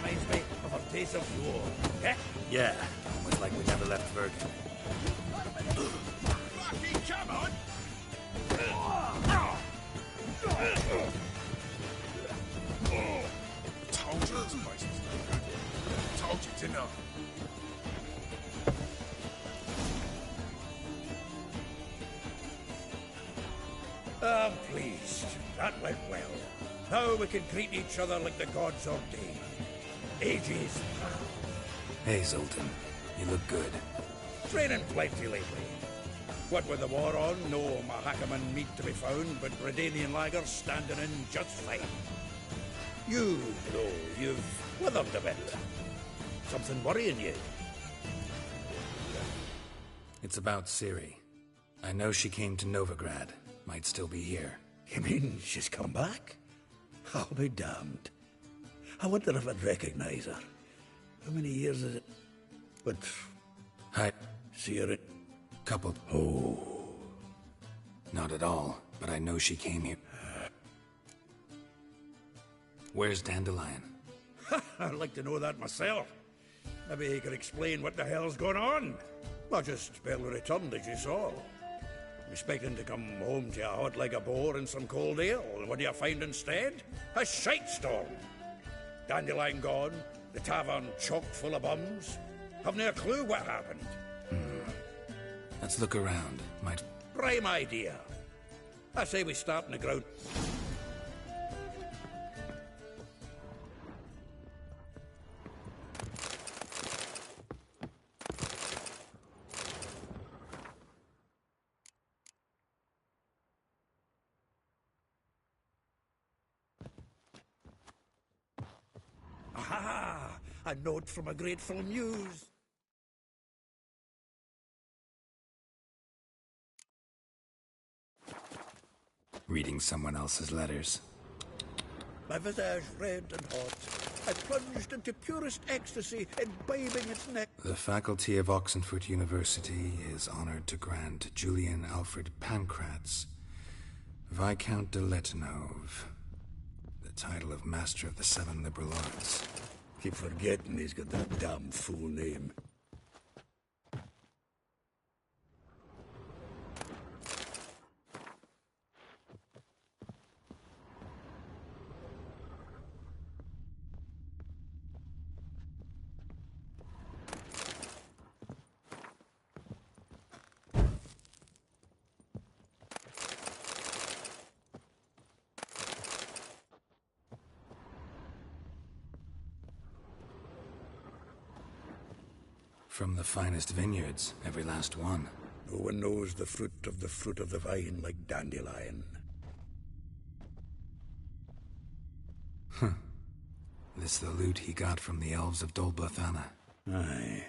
Reminds me of a piece of war. Eh? Yeah, almost like we never left Bergen. Fucking come on! Told you this place was no good. Told you to know. I'm pleased. That went well. Now we can greet each other like the gods ordained. Ages. Hey, Zoltan. You look good. Training plenty lately. What with the war on, no Mahakaman meat to be found, but Redanian lagers standing in just fine. You, though, you've withered a bit. Something worrying you? It's about Ciri. I know she came to Novigrad. Might still be here. You mean she's come back? I'll be damned. I wonder if I'd recognize her. How many years is it? But... Hi. See her in... Couple. Oh. Not at all, but I know she came here. Where's Dandelion? I'd like to know that myself. Maybe he could explain what the hell's going on. Not just barely returned, as you saw. Expecting to come home to a hut like a boar and some cold ale, and what do you find instead? A shite storm. Dandelion gone, the tavern chock full of bums. Haven't a clue what happened. Let's look around. Might... Prime idea. I say we start in the ground. Aha! A note from a grateful muse. Reading someone else's letters. My visage red and hot, I plunged into purest ecstasy, imbibing its neck. The faculty of Oxenfurt University is honored to grant Julian Alfred Pancratz, Viscount de Letonov, the title of Master of the Seven Liberal Arts. Keep forgetting he's got that damn full name. From the finest vineyards, every last one. No one knows the fruit of the vine like Dandelion. This the loot he got from the elves of Dol Blathanna. Aye.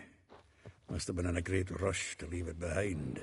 Must have been in a great rush to leave it behind.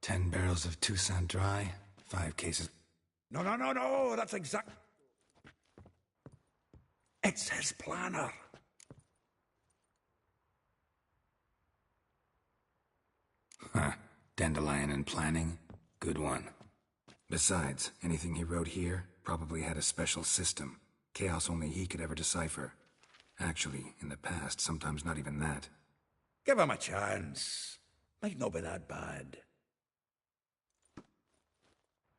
10 barrels of Toussaint Dry, 5 cases... No, that's exact... It's his planner. Huh. Dandelion and planning? Good one. Besides, anything he wrote here probably had a special system. Chaos only he could ever decipher. Actually, in the past, sometimes not even that. Give him a chance. Might not be that bad.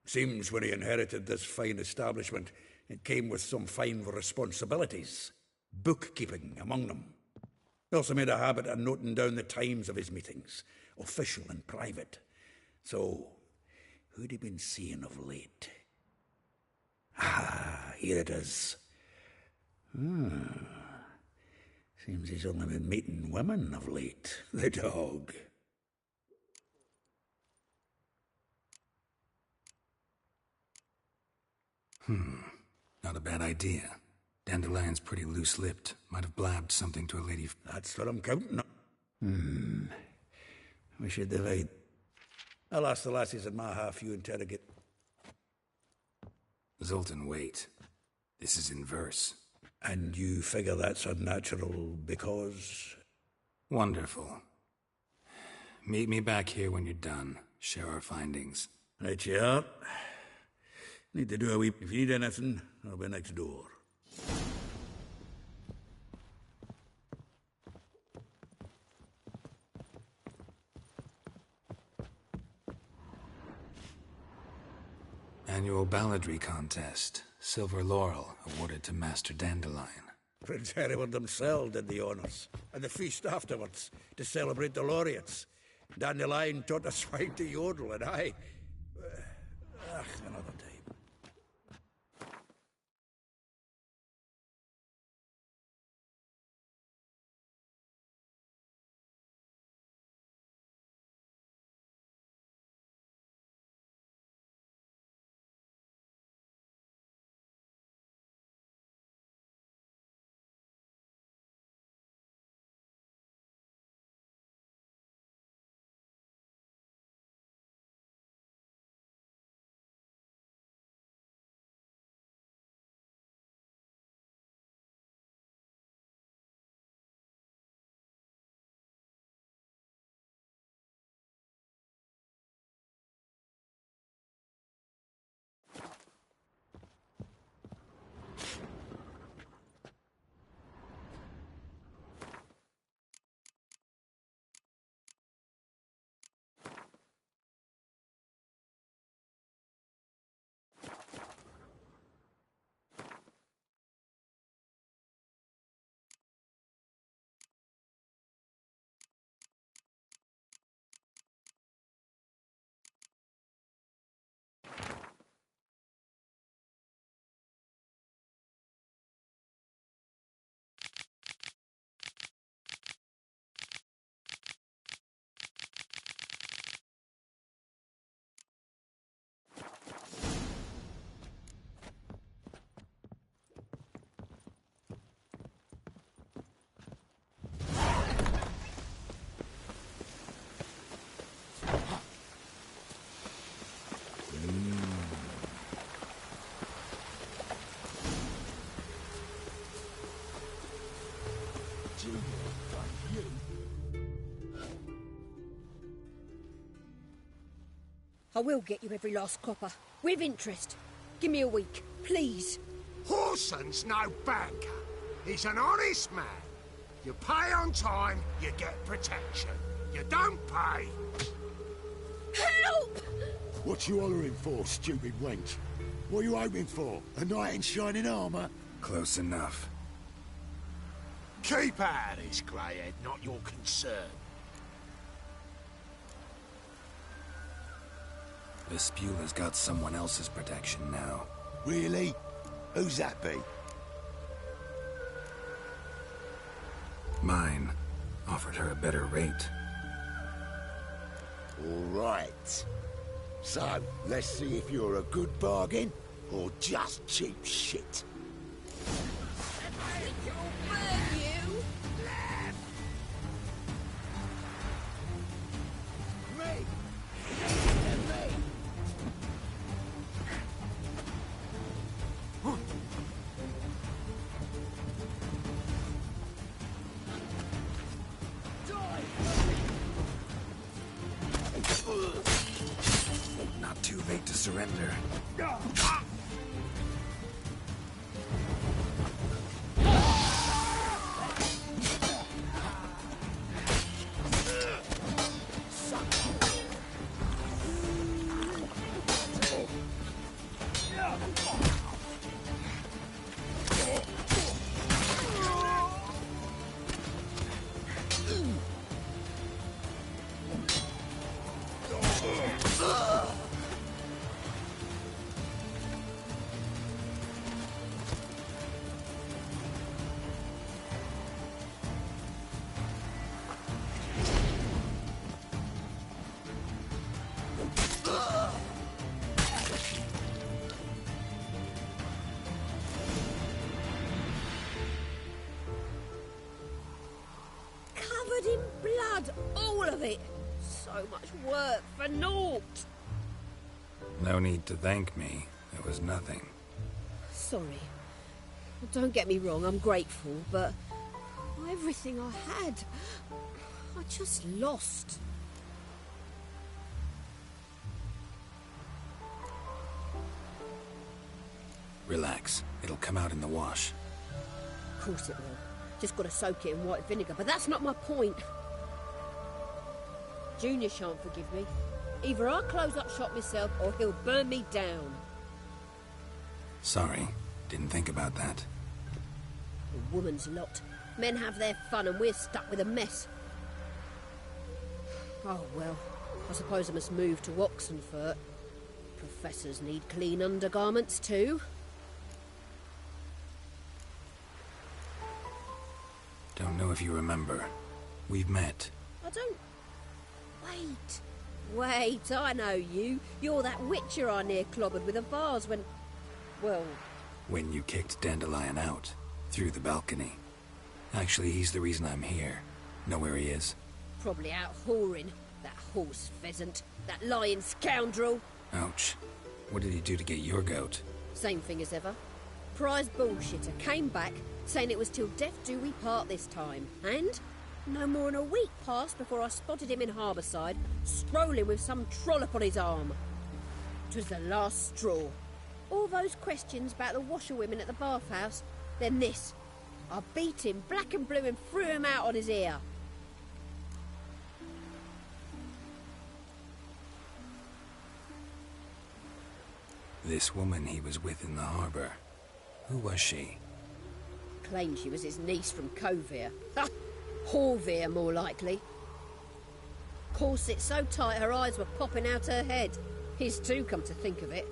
Seems when he inherited this fine establishment, it came with some fine responsibilities. Bookkeeping among them. He also made a habit of noting down the times of his meetings, official and private. So, who'd he been seeing of late? Ah, here it is. Seems he's only been meeting women of late, the dog. Not a bad idea. Dandelion's pretty loose-lipped. Might have blabbed something to a lady... That's what I'm counting on. We should divide. I'll ask the lassies in my half, you interrogate. Zoltan, wait. This is in verse. And you figure that's unnatural because... Wonderful. Meet me back here when you're done. Share our findings. Right you are. Need to do a wee... If you need anything, I'll be next door. Annual balladry contest. Silver laurel awarded to Master Dandelion. Prince Hereward himself did the honours. And the feast afterwards, to celebrate the laureates. Dandelion taught a swine to yodel, and I... another time. I will get you every last copper, with interest. Give me a week, please. Horson's no banker. He's an honest man. You pay on time, you get protection. You don't pay... Help! What you hollering for, stupid wench? What are you hoping for? A knight in shining armour? Close enough. Keep out of this, greyhead, not your concern. Vespula's got someone else's protection now. Really? Who's that be? Mine. Offered her a better rate. All right. So, let's see if you're a good bargain or just cheap shit. surrender. In blood, all of it. So much work for naught. No need to thank me. It was nothing. Sorry. Don't get me wrong, I'm grateful, but everything I had, I just lost. Relax. It'll come out in the wash. Of course it will. Just got to soak it in white vinegar, but that's not my point. Junior shan't forgive me. Either I'll close up shop myself or he'll burn me down. Sorry. Didn't think about that. A woman's lot. Men have their fun and we're stuck with a mess. Oh, well. I suppose I must move to Oxenfurt. Professors need clean undergarments too. Don't know if you remember. We've met. I don't... Wait, I know you. You're that witcher I near clobbered with a vase when... Well... When you kicked Dandelion out. Through the balcony. Actually, he's the reason I'm here. Know where he is? Probably out whoring. That horse pheasant. That lying scoundrel. Ouch. What did he do to get your goat? Same thing as ever. Prize bullshitter came back, saying it was till death do we part this time. And no more than a week passed before I spotted him in Harbourside, strolling with some trollop on his arm. 'Twas the last straw. All those questions about the washerwomen at the bathhouse, then this. I beat him black and blue and threw him out on his ear. This woman he was with in the harbour. Who was she? Claimed she was his niece from Kovir. Ha! Horvir, more likely. Corset so tight her eyes were popping out her head. His too, come to think of it.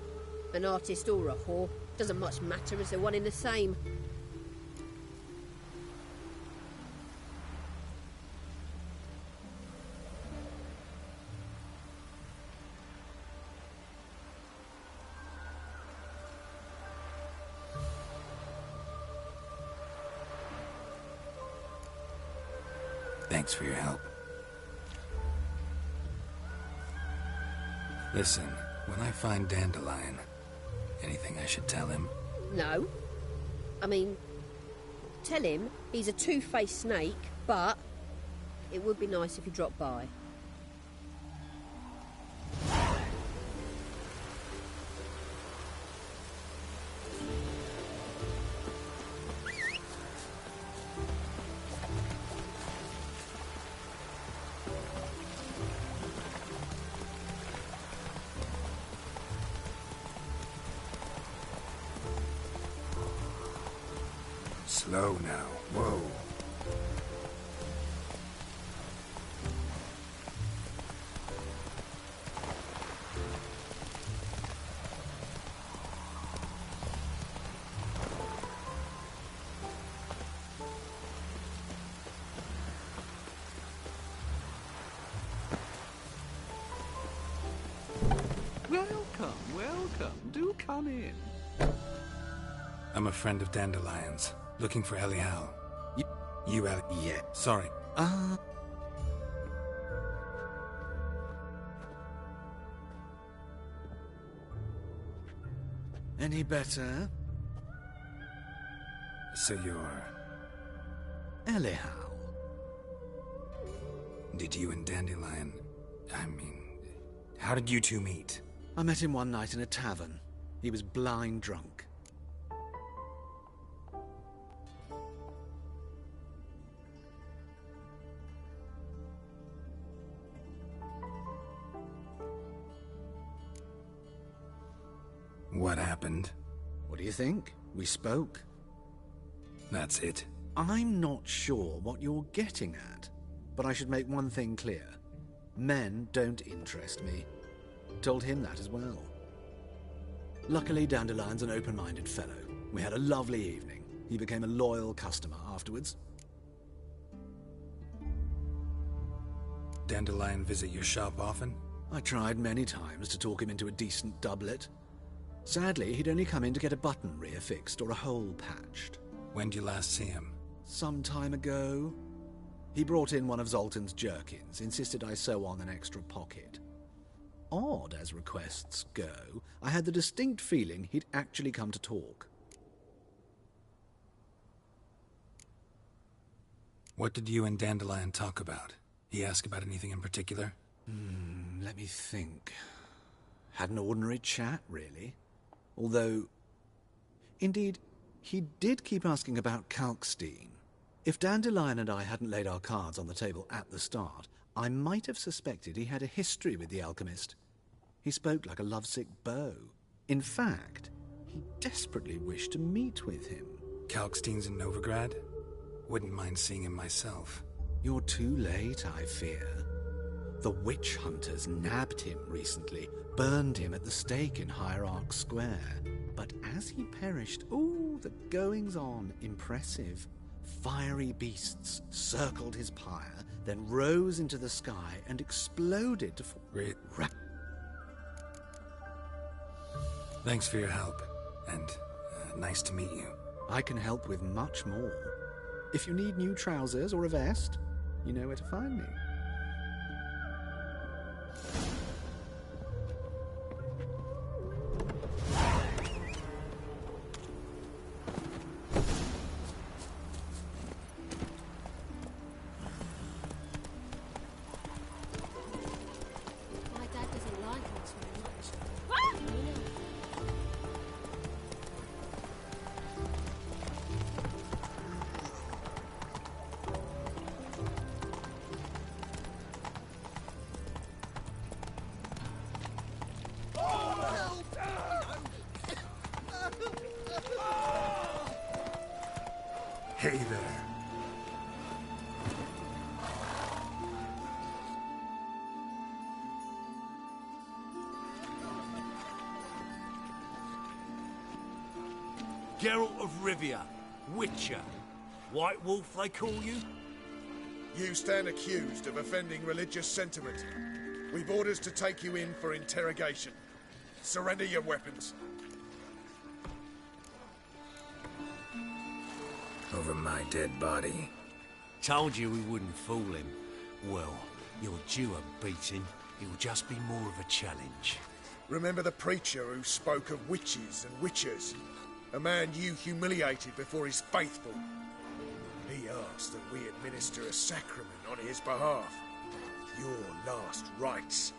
An artist or a whore. Doesn't much matter as they're one in the same. Thanks for your help. Listen, when I find Dandelion, anything I should tell him? No. I mean, tell him he's a two-faced snake, but it would be nice if he dropped by. Slow now. Whoa. Welcome. Do come in. I'm a friend of Dandelion's. Looking for Ellie Howe. You Ellie? Yeah. Sorry. Any better? So you're... Ellie Howe. Did you and Dandelion... I mean... How did you two meet? I met him one night in a tavern. He was blind drunk. What happened? What do you think? We spoke. That's it. I'm not sure what you're getting at, but I should make one thing clear. Men don't interest me. Told him that as well. Luckily, Dandelion's an open-minded fellow. We had a lovely evening. He became a loyal customer afterwards. Dandelion visit your shop often? I tried many times to talk him into a decent doublet. Sadly, he'd only come in to get a button reaffixed or a hole patched. When did you last see him? Some time ago. He brought in one of Zoltan's jerkins, insisted I sew on an extra pocket. Odd as requests go, I had the distinct feeling he'd actually come to talk. What did you and Dandelion talk about? He asked about anything in particular? Let me think. Had an ordinary chat, really. Although, indeed, he did keep asking about Kalkstein. If Dandelion and I hadn't laid our cards on the table at the start, I might have suspected he had a history with the alchemist. He spoke like a lovesick beau. In fact, he desperately wished to meet with him. Kalkstein's in Novigrad? Wouldn't mind seeing him myself. You're too late, I fear. The witch hunters nabbed him recently, burned him at the stake in Hierarch Square. But as he perished, the goings-on, impressive. Fiery beasts circled his pyre, then rose into the sky and exploded to Thanks for your help, and nice to meet you. I can help with much more. If you need new trousers or a vest, you know where to find me. Hey there. Geralt of Rivia, Witcher. White Wolf, they call you? You stand accused of offending religious sentiment. We've orders to take you in for interrogation. Surrender your weapons. Over my dead body. Told you we wouldn't fool him. Well, you're due a beating. It'll just be more of a challenge. Remember the preacher who spoke of witches and witchers? A man you humiliated before his faithful. He asked that we administer a sacrament on his behalf. Your last rites.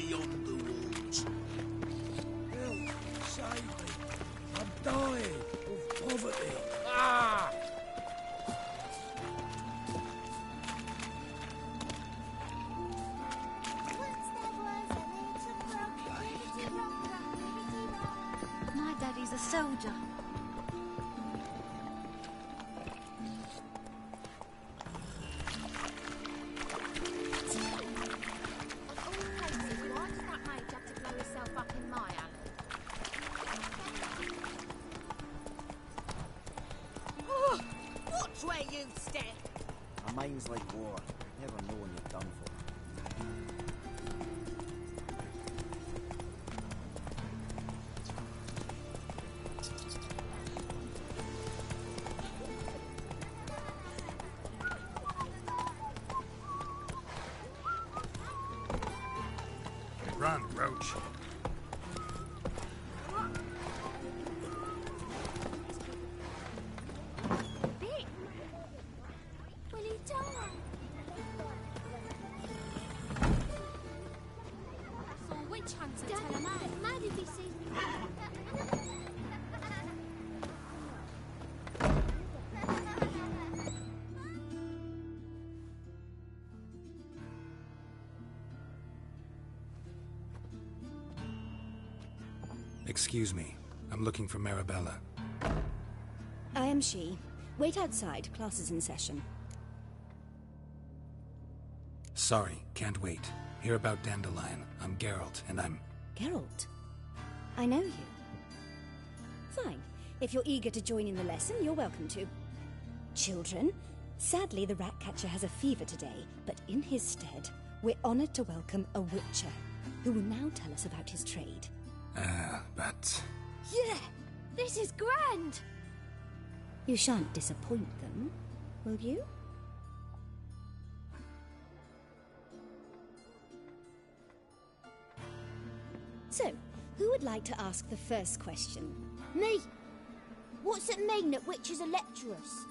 beyond the walls. Help, save me. I'm dying of poverty. Ah! My daddy's a soldier. A mine's like war. Never know when you're done for. Run, Roach. Excuse me. I'm looking for Marabella. I am she. Wait outside. Class is in session. Sorry, can't wait. Hear about Dandelion. I'm Geralt, and I'm... Geralt? I know you. Fine. If you're eager to join in the lesson, you're welcome to. Children, sadly the Ratcatcher has a fever today, but in his stead, we're honored to welcome a Witcher, who will now tell us about his trade. But... Yeah! This is grand! You shan't disappoint them, will you? So, who would like to ask the first question? Me! What's it mean that witches are lecturers?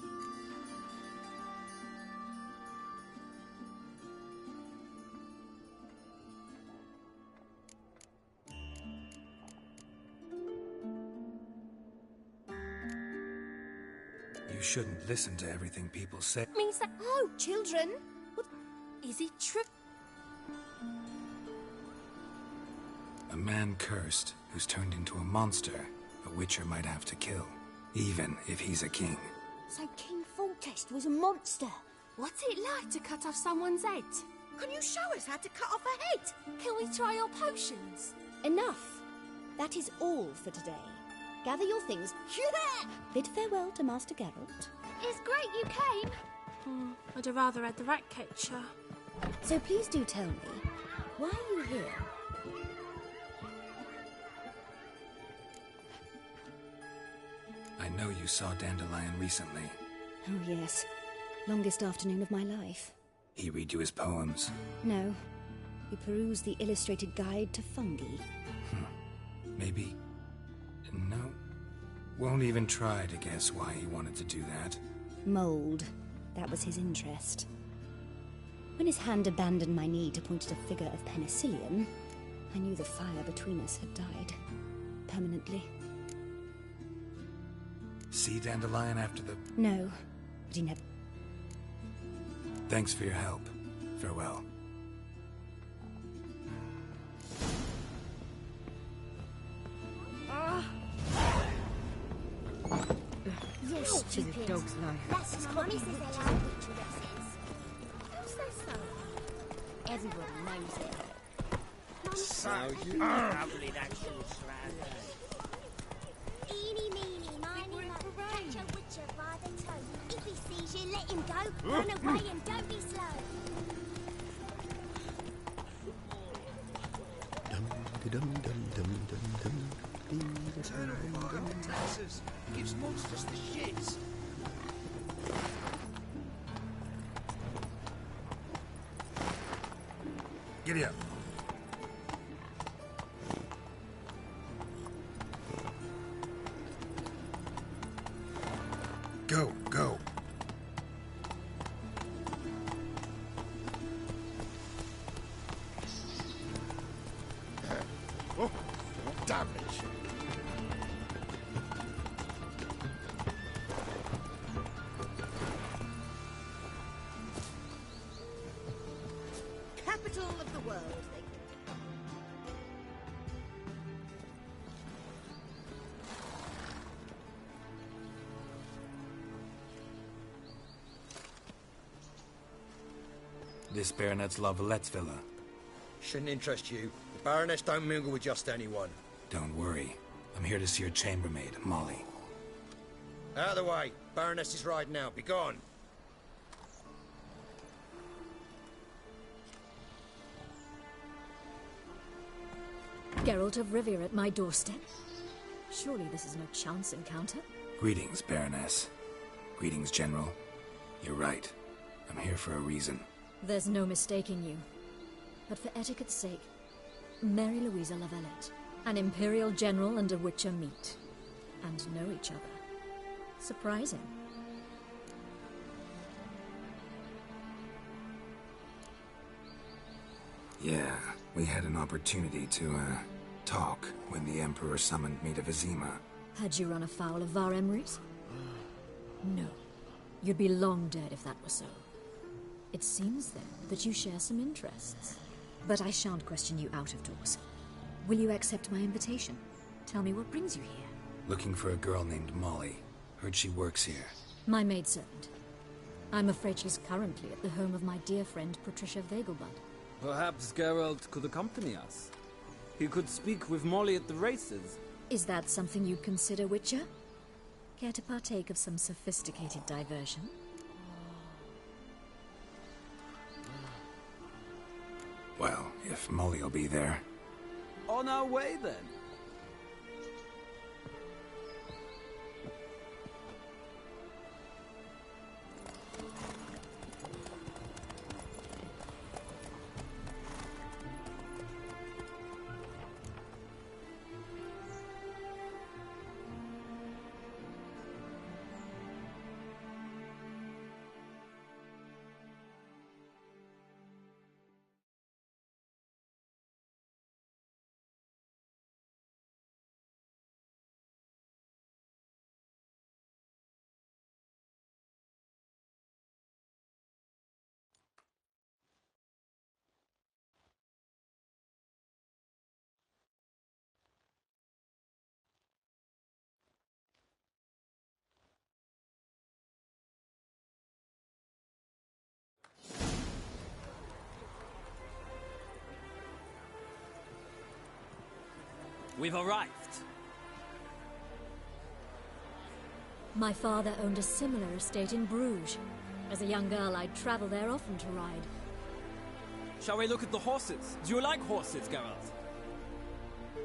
You shouldn't listen to everything people say. Means that... Oh, children! What... Is it true? A man cursed who's turned into a monster a Witcher might have to kill, even if he's a king. So King Foltest was a monster. What's it like to cut off someone's head? Can you show us how to cut off a head? Can we try your potions? Enough! That is all for today. Gather your things. Yeah! Bid farewell to Master Geralt. It's great you came. I'd have rather had the Ratcatcher. So please do tell me, why are you here? I know you saw Dandelion recently. Oh yes. Longest afternoon of my life. He read you his poems? No. He perused the illustrated guide to fungi. Maybe... No. Won't even try to guess why he wanted to do that. Mold. That was his interest. When his hand abandoned my knee to point at a figure of penicillium, I knew the fire between us had died. Permanently. See Dandelion after the... No, but he never... Thanks for your help. Farewell. You're stupid. Dog's life. That's his Mummy says they are witcher lessons. Who says so? Everybody knows it. So you lovely that short surround. Eeny, meeny, miny, mo. Catch a witcher by the toe. If he sees you, let him go. Run away and don't be slow. Turn around and Texas. Gives monsters the shits. Giddy up. Go, go. damage. Capital of the world, they call it. This Baronet's La Vallette's villa. Shouldn't interest you. The Baroness don't mingle with just anyone. Don't worry. I'm here to see your chambermaid, Molly. Out of the way. Baroness is riding out. Be gone. Geralt of Rivia at my doorstep? Surely this is no chance encounter? Greetings, Baroness. Greetings, General. You're right. I'm here for a reason. There's no mistaking you. But for etiquette's sake, Mary Louisa La Valette, an Imperial General and a Witcher meet, and know each other. Surprising. Yeah, we had an opportunity to, talk when the Emperor summoned me to Vizima. Had you run afoul of Var Emrys? No. You'd be long dead if that were so. It seems, then, that you share some interests. But I shan't question you out of doors. Will you accept my invitation? Tell me what brings you here. Looking for a girl named Molly. Heard she works here. My maidservant. I'm afraid she's currently at the home of my dear friend Patricia Vegelbud. Perhaps Geralt could accompany us. He could speak with Molly at the races. Is that something you'd consider, Witcher? Care to partake of some sophisticated diversion? Well, if Molly'll be there. On our way, then. We've arrived. My father owned a similar estate in Bruges. As a young girl, I'd travel there often to ride. Shall we look at the horses? Do you like horses, Geralt?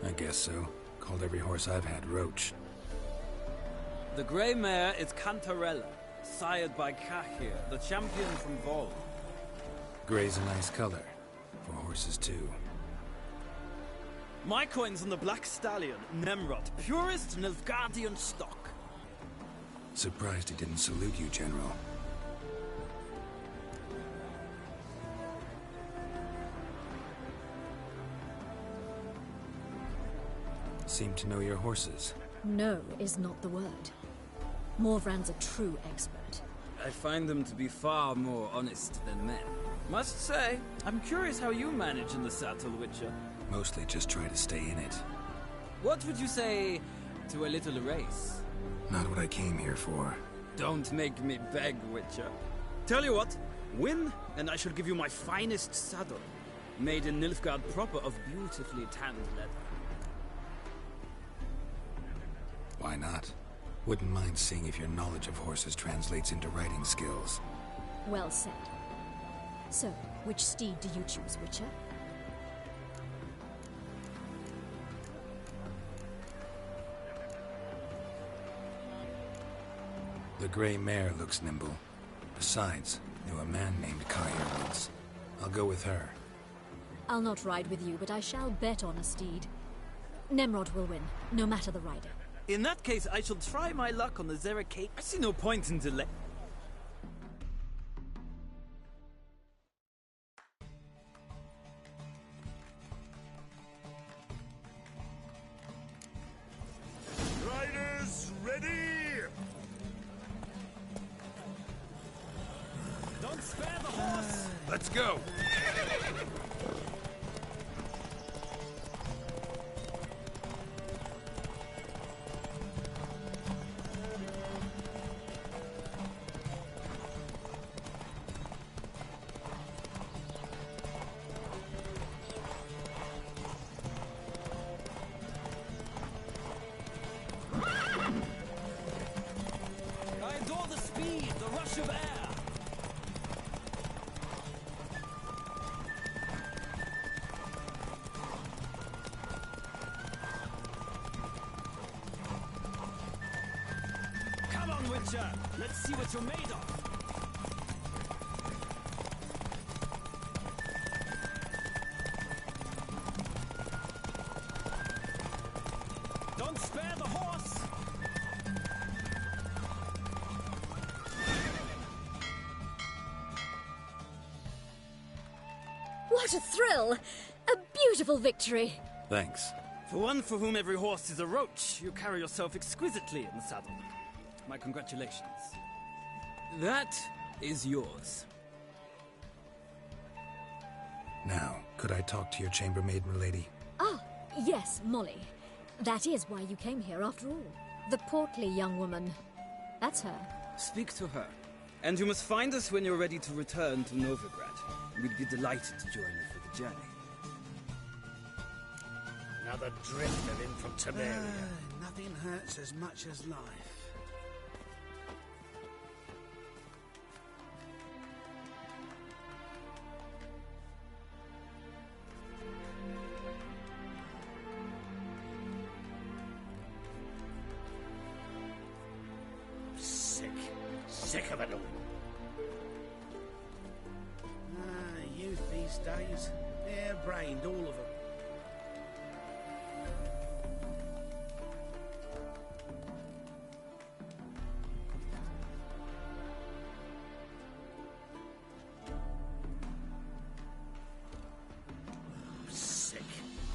I guess so. Called every horse I've had Roach. The grey mare is Cantarella, sired by Cahir, the champion from Vol. Grey's a nice color. For horses, too. My coin's on the black stallion, Nemrod, purest Nilfgaardian stock. Surprised he didn't salute you, General. Seem to know your horses. No is not the word. Morvran's a true expert. I find them to be far more honest than men. Must say, I'm curious how you manage in the saddle, Witcher. Mostly just try to stay in it. What would you say to a little race? Not what I came here for. Don't make me beg, Witcher. Tell you what, win, and I shall give you my finest saddle. Made in Nilfgaard proper of beautifully tanned leather. Why not? Wouldn't mind seeing if your knowledge of horses translates into riding skills. Well said. So, which steed do you choose, Witcher? The gray mare looks nimble. Besides, knew a man named Cahir once. I'll go with her. I'll not ride with you, but I shall bet on a steed. Nemrod will win, no matter the rider. In that case, I shall try my luck on the Zeracate. I see no point in delay. Let's go. I adore the speed, the rush of air. Come on, Witcher. Let's see what you're made of. Don't spare the horse. What a thrill! A beautiful victory! Thanks. For one for whom every horse is a roach, you carry yourself exquisitely in the saddle. My congratulations. That is yours. Now, could I talk to your chambermaid, milady? Ah, yes, Molly. That is why you came here after all. The portly young woman. That's her. Speak to her. And you must find us when you're ready to return to Novigrad. We'd be delighted to join you for the journey. Another drift of him from Temeria. Nothing hurts as much as life. Sick of it all. Youth these days. Hair-brained, all of them.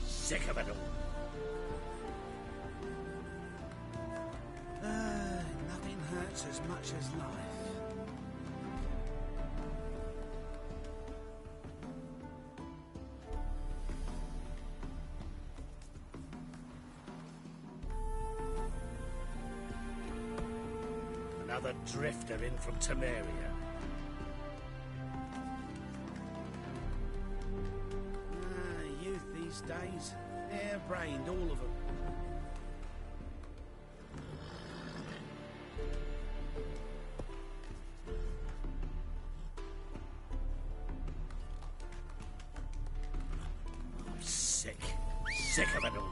Sick of it all. Nothing hurts as much as life. Another drifter in from Temeria. Youth these days. Hair-brained, all of them. Sick of it all.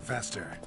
Faster.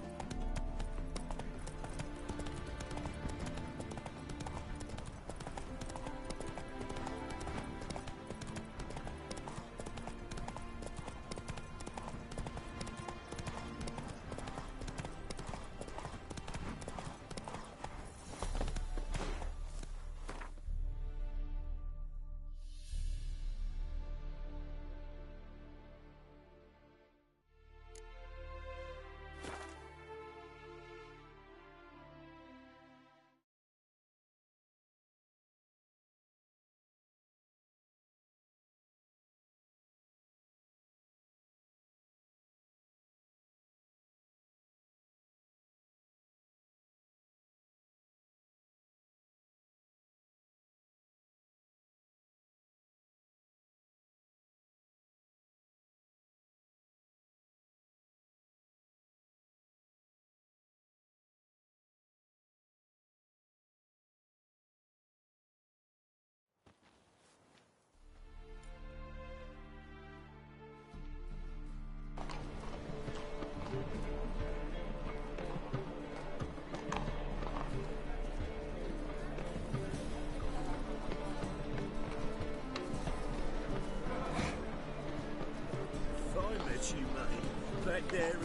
right there.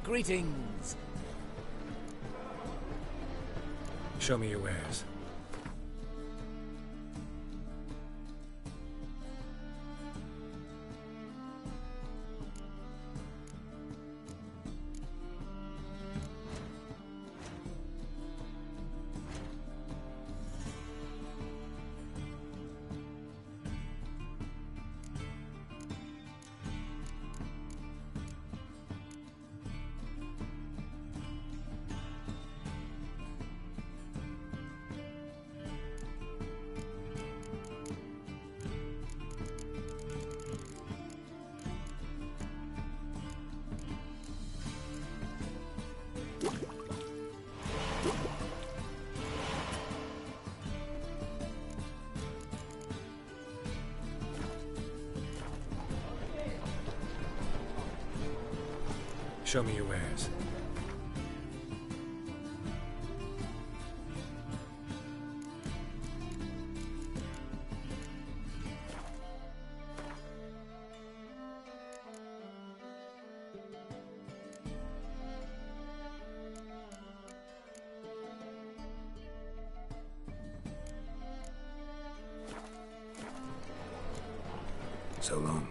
Greetings. Show me your wares. Show me your wares. So long.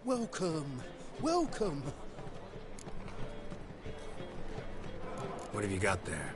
Welcome, welcome. What have you got there?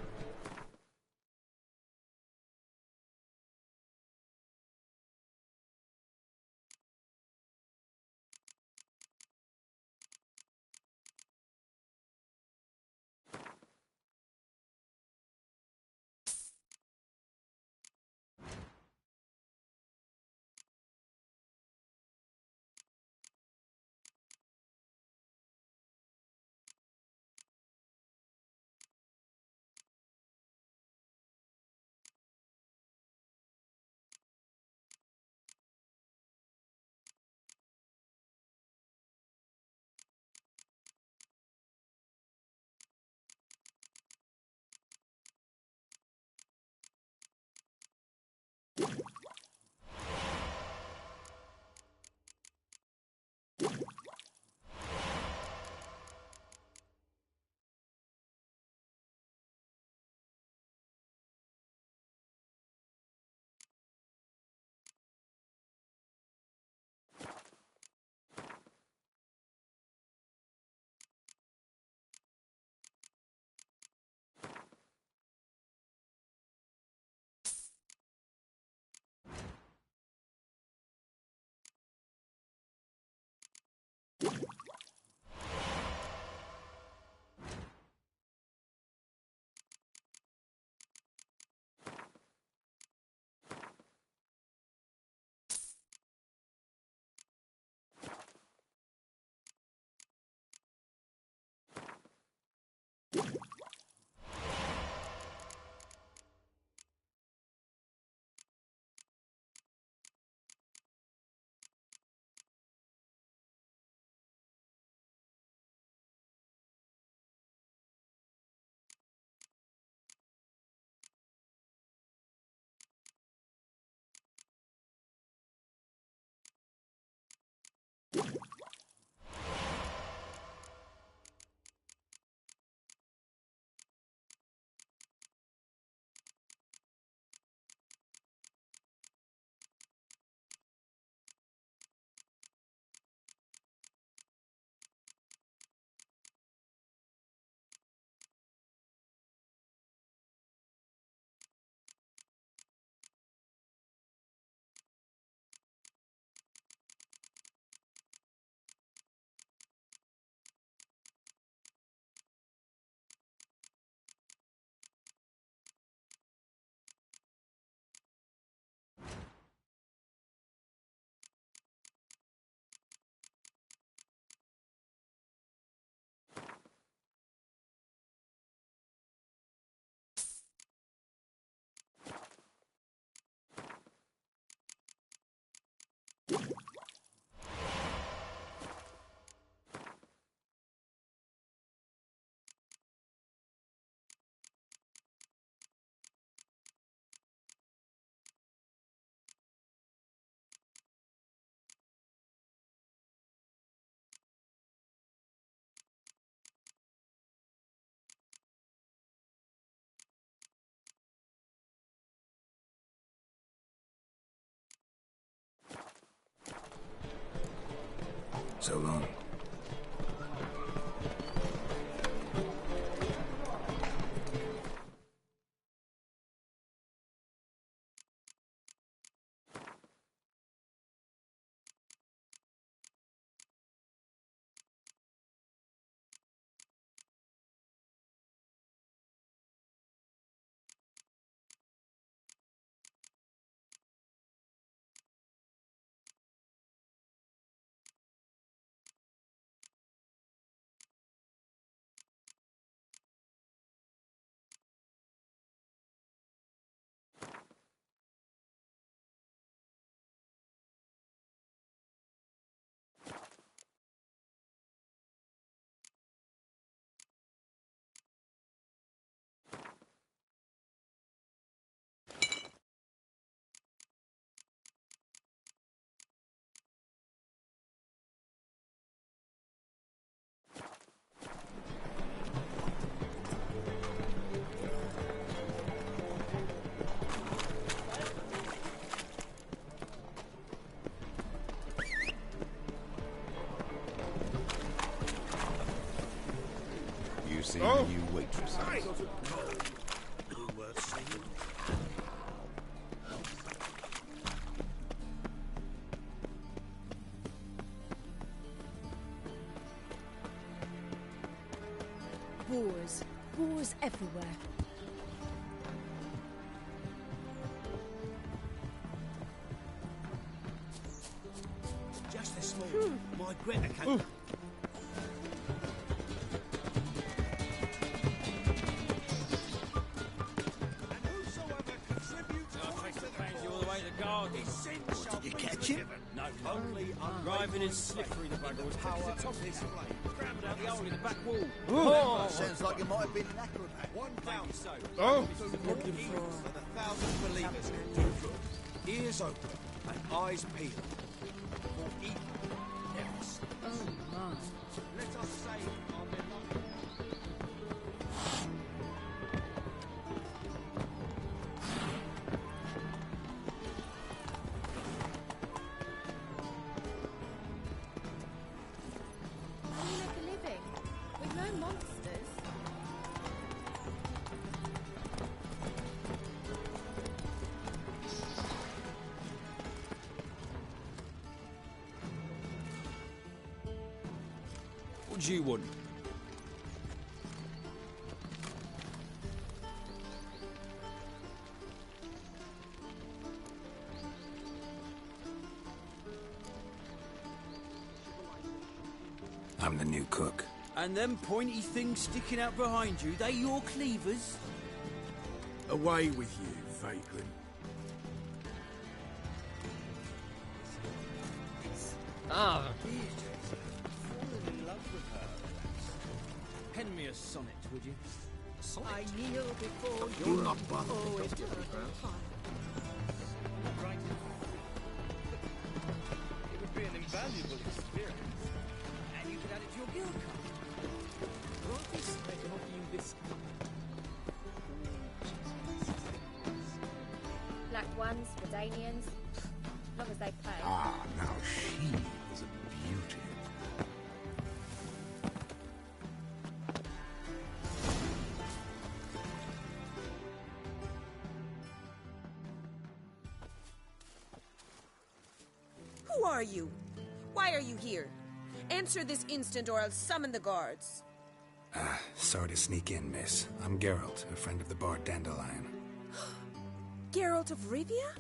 So long. You seen the new waitress? Boars. Boars everywhere. Just a small my Greta came. Did you catch him? No, only driving is slippery. The bugger was power to top this blade. Scrambled out the hole in the back wall. Oh, sounds like it might have been an acrobat. One down, so. Looking for 1,000 believers can do good. Ears open and eyes peeled. For evil. Yes. Oh, my. Let us say amen. How do you make a living? With no monsters? What do you want? I'm the new cook. And them pointy things sticking out behind you, they your cleavers? Away with you, vagrant. Ah, Fallen in love with her. pen me a sonnet, would you? I kneel before you. You're not bothered. Oh, it's Don't get me round. right. It would be an invaluable experience. And you could add it to your guild card. Right this, I can offer you this. Black ones, Redanians, as long as they pay. Ah, now she is a beauty. Who are you? Why are you here? Answer this instant or I'll summon the guards. Sorry to sneak in, miss. I'm Geralt, a friend of the bard Dandelion. Geralt of Rivia?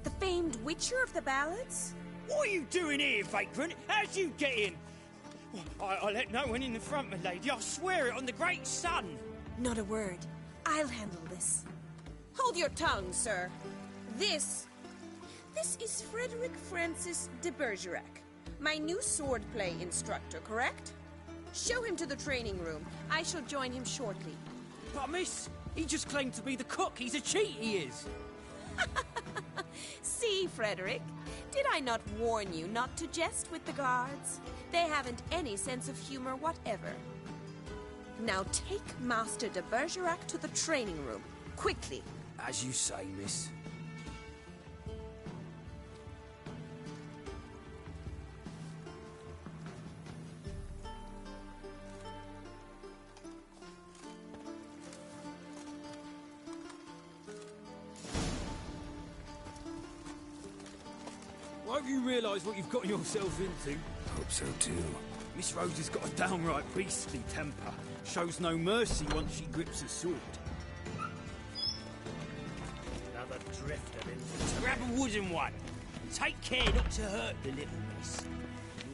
The famed witcher of the ballads? What are you doing here, vagrant? How'd you get in? I let no one in the front, my lady. I swear it on the great sun. Not a word. I'll handle this. Hold your tongue, sir. This is Frederick Francis de Bergerac, my new swordplay instructor, correct? Show him to the training room. I shall join him shortly. But miss, he just claimed to be the cook. He's a cheat, he is. See, Frederick, did I not warn you not to jest with the guards? They haven't any sense of humor whatever. Now take Master de Bergerac to the training room, quickly. As you say, miss. you realise what you've got yourselves into? Hope so too. Miss Rose has got a downright beastly temper. Shows no mercy once she grips a sword. Another drifter then. Grab a wooden one. Take care not to hurt the little miss.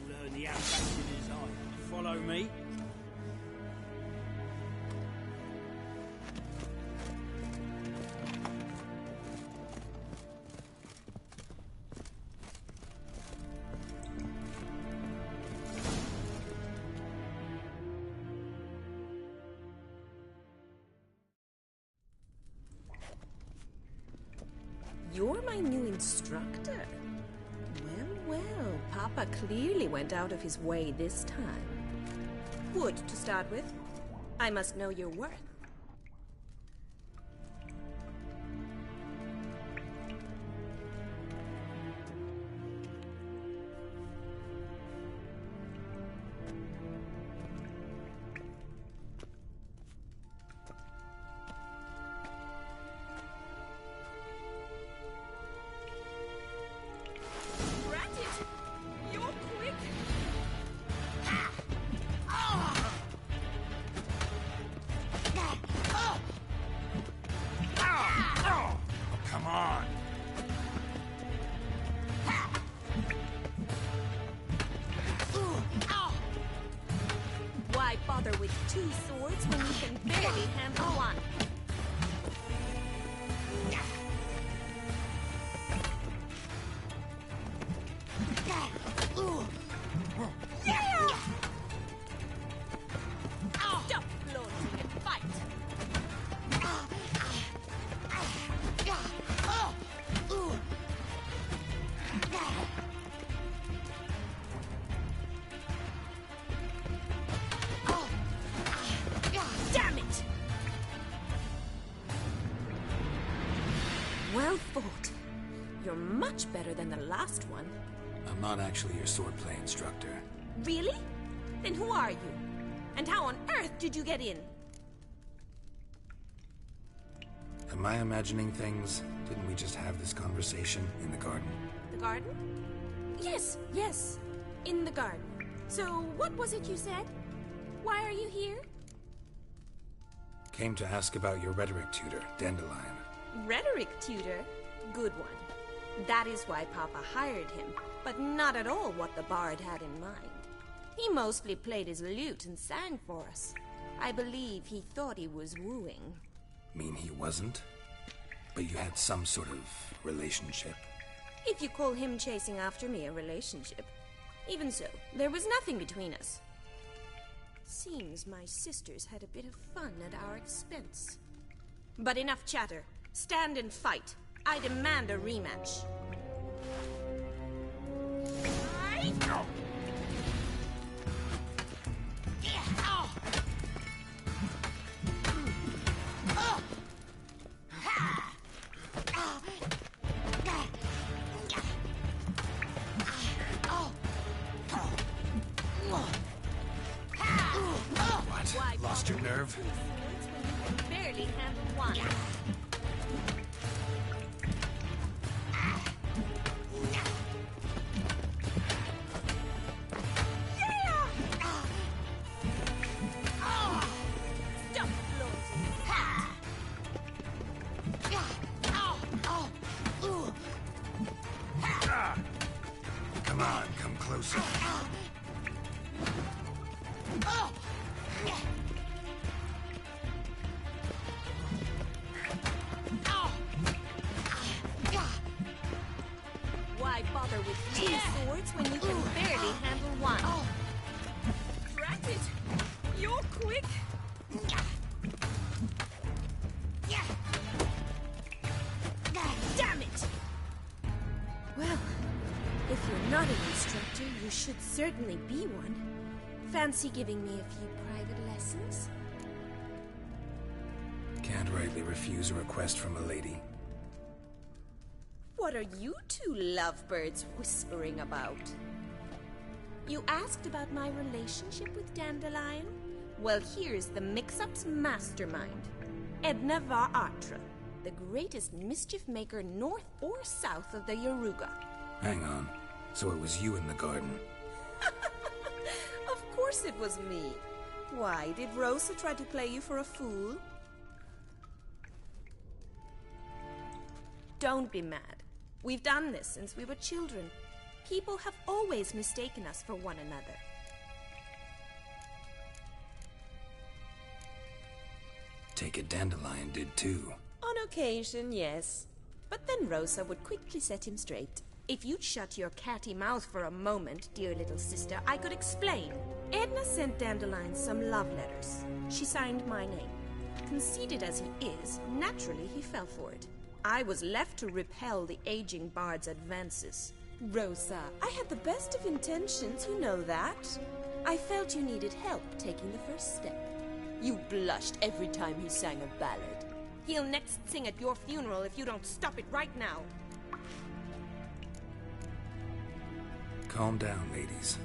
You'll learn the ambassador's eye. Follow me. You're my new instructor. Well, Papa clearly went out of his way this time. Wood, to start with. I must know your worth. Come on! Why bother with two swords when you can barely handle one? Stop flaunting and fight! Damn it! Well fought. You're much better than the last one. I'm not actually your swordplay instructor. Really? Then who are you? And how on earth did you get in? Am I imagining things? Didn't we just have this conversation in the garden? The garden? Yes, in the garden. So, what was it you said? Why are you here? Came to ask about your rhetoric tutor, Dandelion. Rhetoric tutor? Good one. That is why Papa hired him, but not at all what the bard had in mind. He mostly played his lute and sang for us. I believe he thought he was wooing. Mean he wasn't? But you had some sort of relationship? If you call him chasing after me a relationship. Even so, there was nothing between us. Seems my sisters had a bit of fun at our expense. But enough chatter. Stand and fight. I demand a rematch. What? Lost your nerve? Barely handle one. Come on, come closer. Why bother with two swords when you can barely handle one? Drat it! You're quick! Damn it! Well, if you're not an instructor, you should certainly be one. Fancy giving me a few private lessons? Can't rightly refuse a request from a lady. What are you two lovebirds whispering about? You asked about my relationship with Dandelion? Well, here's the mix-up's mastermind. Edna var Atra, the greatest mischief maker north or south of the Yaruga. Hang on. So it was you in the garden. Of course it was me. Why, did Rosa try to play you for a fool? Don't be mad. We've done this since we were children. People have always mistaken us for one another. Take it, Dandelion did too. On occasion, yes. But then Rosa would quickly set him straight. If you'd shut your catty mouth for a moment, dear little sister, I could explain. Edna sent Dandelion some love letters. She signed my name. Conceited as he is, naturally he fell for it. I was left to repel the aging bard's advances. Rosa, I had the best of intentions, you know that. I felt you needed help taking the first step. You blushed every time he sang a ballad. He'll next sing at your funeral if you don't stop it right now. Calm down, ladies.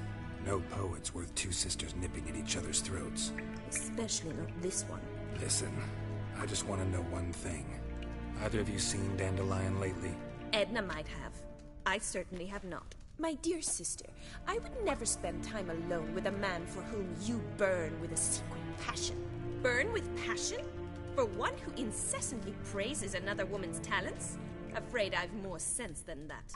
No poet's worth two sisters nipping at each other's throats. Especially not this one. Listen, I just want to know one thing. Either of you seen Dandelion lately? Edna might have. I certainly have not. My dear sister, I would never spend time alone with a man for whom you burn with a secret passion. Burn with passion? For one who incessantly praises another woman's talents? Afraid I've more sense than that.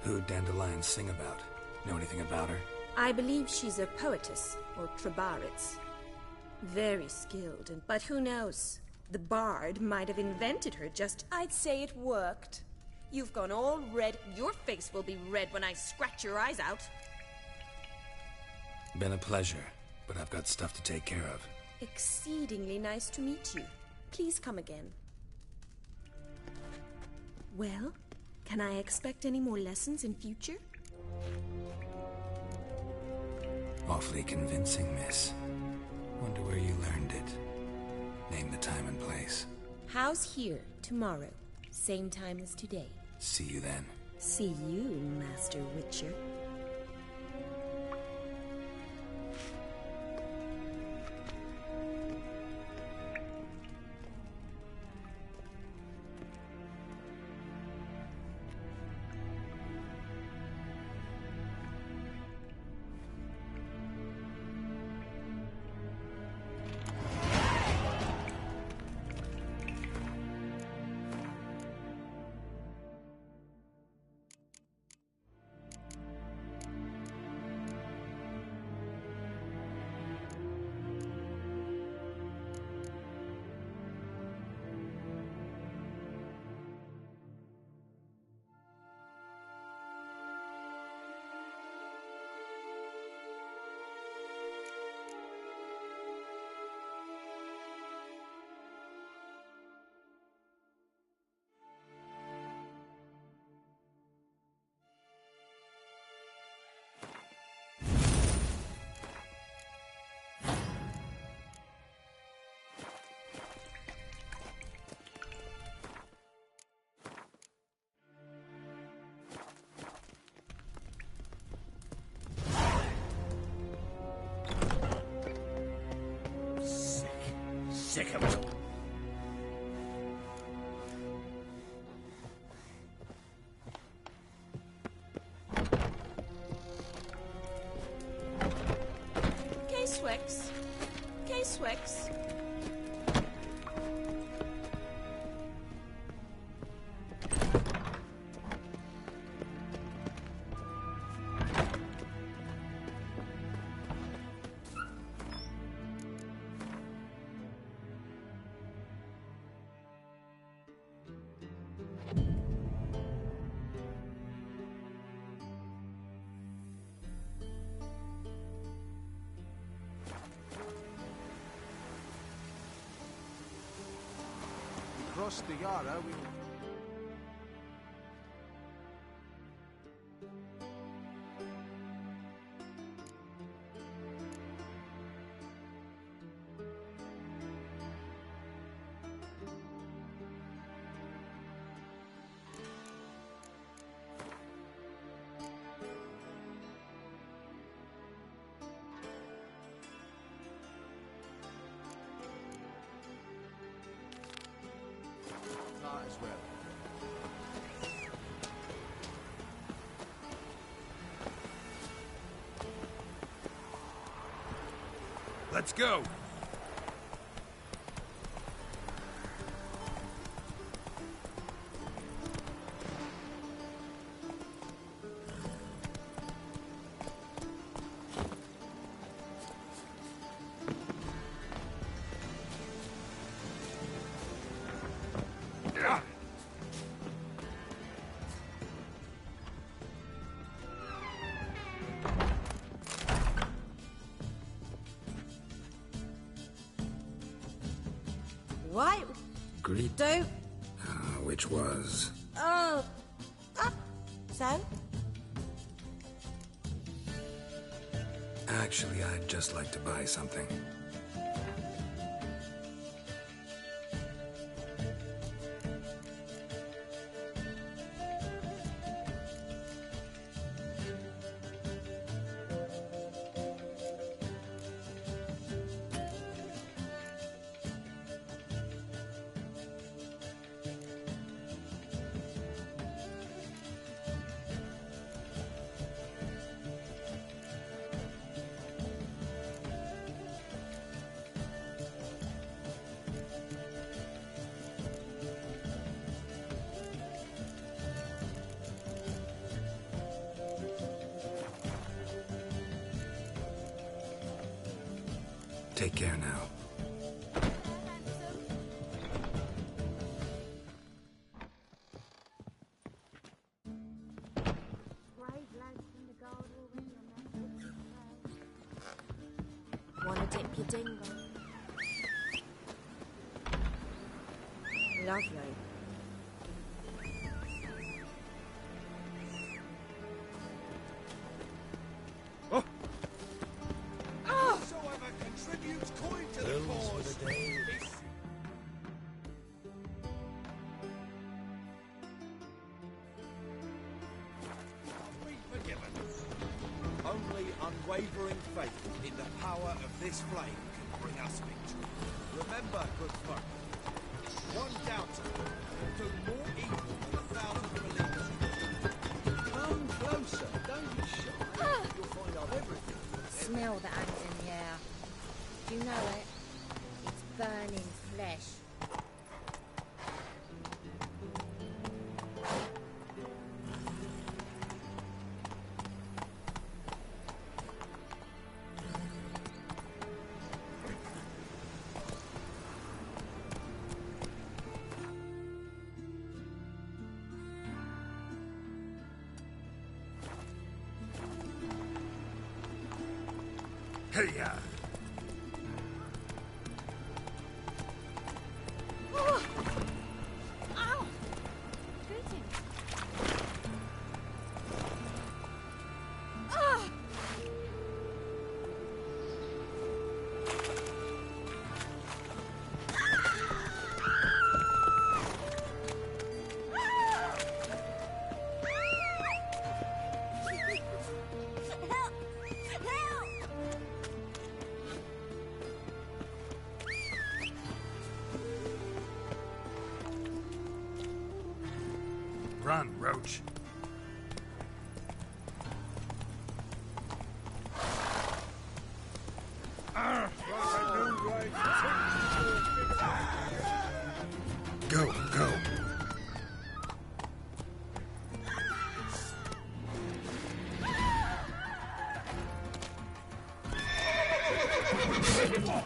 Who'd Dandelion sing about? Know anything about her? I believe she's a poetess, or trabaritz. Very skilled, but who knows? The bard might have invented her just... I'd say it worked. You've gone all red. Your face will be red when I scratch your eyes out. Been a pleasure, but I've got stuff to take care of. Exceedingly nice to meet you. Please come again. Well, can I expect any more lessons in future? Awfully convincing, miss. Wonder where you learned it. Name the time and place. House here, tomorrow. Same time as today. See you then. See you, Master Witcher. Sick of it. K-Swex. K-Swex. Across the Yara, we... Might as well. Let's go. What? Greet. Do? Which was? Oh. So? Actually, I'd just like to buy something. Take care now. Wanna dip your dingle? Lovely. Whosoever contributes coin to the cause. Be forgiven. Only unwavering faith in the power of this flame can bring us victory. Remember, good folk, one doubter will do more evil than 1,000 believers. Come closer, don't be shy. You'll find out everything. Smell the ants in the air. Do you know it? It's burning flesh. Hey-ya! Ow! Shooting. Ah! Run, Roach. Go, go. Come on,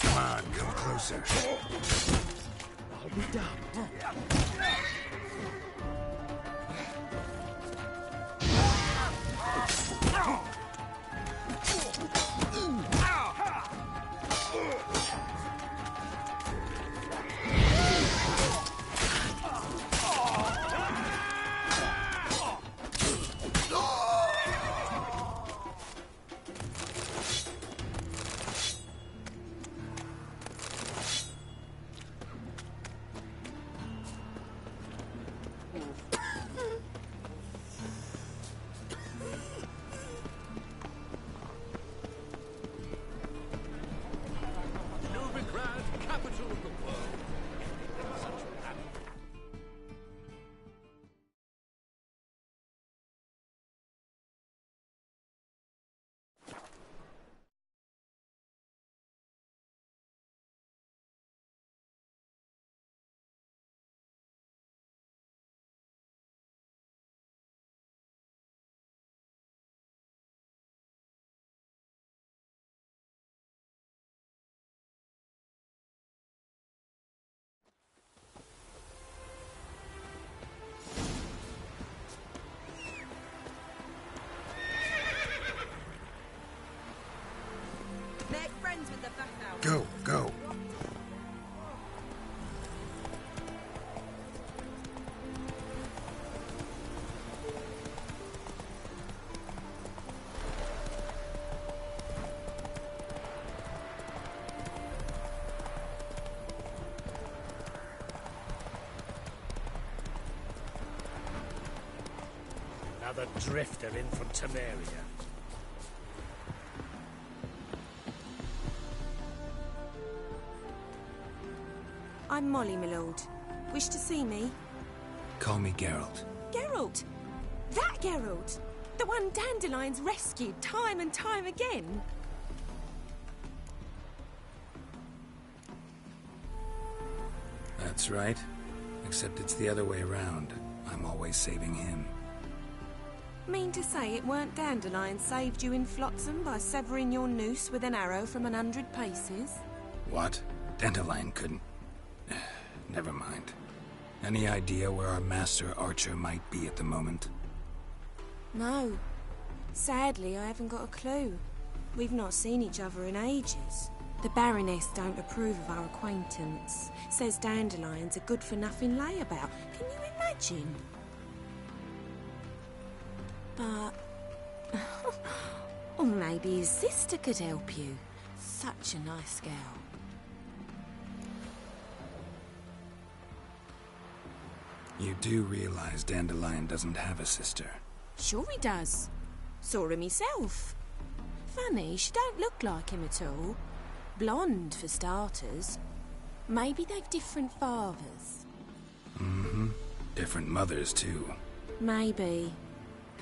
come closer. I'll be done. Go, go. Another drifter in from Temeria. I'm Molly, my lord. Wish to see me? Call me Geralt. Geralt! That Geralt! The one Dandelion's rescued time and time again! That's right. Except it's the other way around. I'm always saving him. Mean to say it weren't Dandelion saved you in Flotsam by severing your noose with an arrow from 100 paces? What? Dandelion couldn't... Never mind. Any idea where our master archer might be at the moment? No. Sadly, I haven't got a clue. We've not seen each other in ages. The Baroness don't approve of our acquaintance. Says Dandelion's a good-for-nothing layabout. Can you imagine? But... or maybe his sister could help you. Such a nice girl. You do realize Dandelion doesn't have a sister? Sure he does. Saw him myself. Funny, she don't look like him at all. Blonde, for starters. Maybe they've different fathers. Mm-hmm. Different mothers, too. Maybe.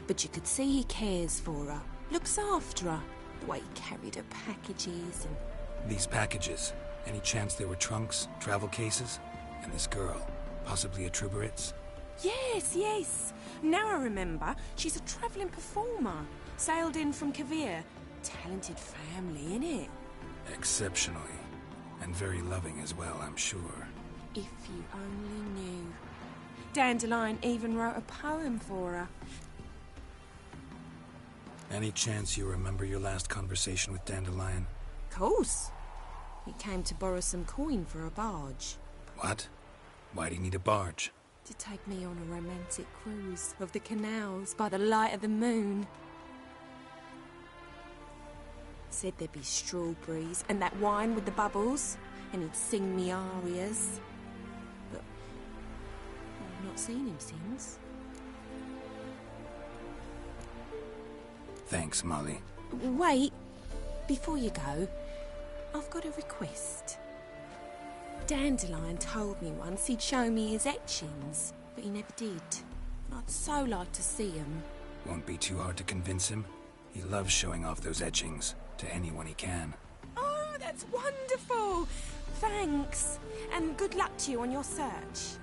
But you could see he cares for her. Looks after her. The way he carried her packages and... These packages? Any chance they were trunks, travel cases? And this girl? Possibly a Truberitz? Yes, yes. Now I remember. She's a travelling performer. Sailed in from Kavir. Talented family, innit? Exceptionally. And very loving as well, I'm sure. If you only knew. Dandelion even wrote a poem for her. Any chance you remember your last conversation with Dandelion? Course. He came to borrow some coin for a barge. What? Why do you need a barge? To take me on a romantic cruise of the canals by the light of the moon. Said there'd be strawberries and that wine with the bubbles, and he'd sing me arias. But I've not seen him since. Thanks, Molly. Wait, before you go, I've got a request. Dandelion told me once he'd show me his etchings, but he never did. I'd so like to see them. Won't be too hard to convince him. He loves showing off those etchings to anyone he can. Oh, that's wonderful! Thanks, and good luck to you on your search.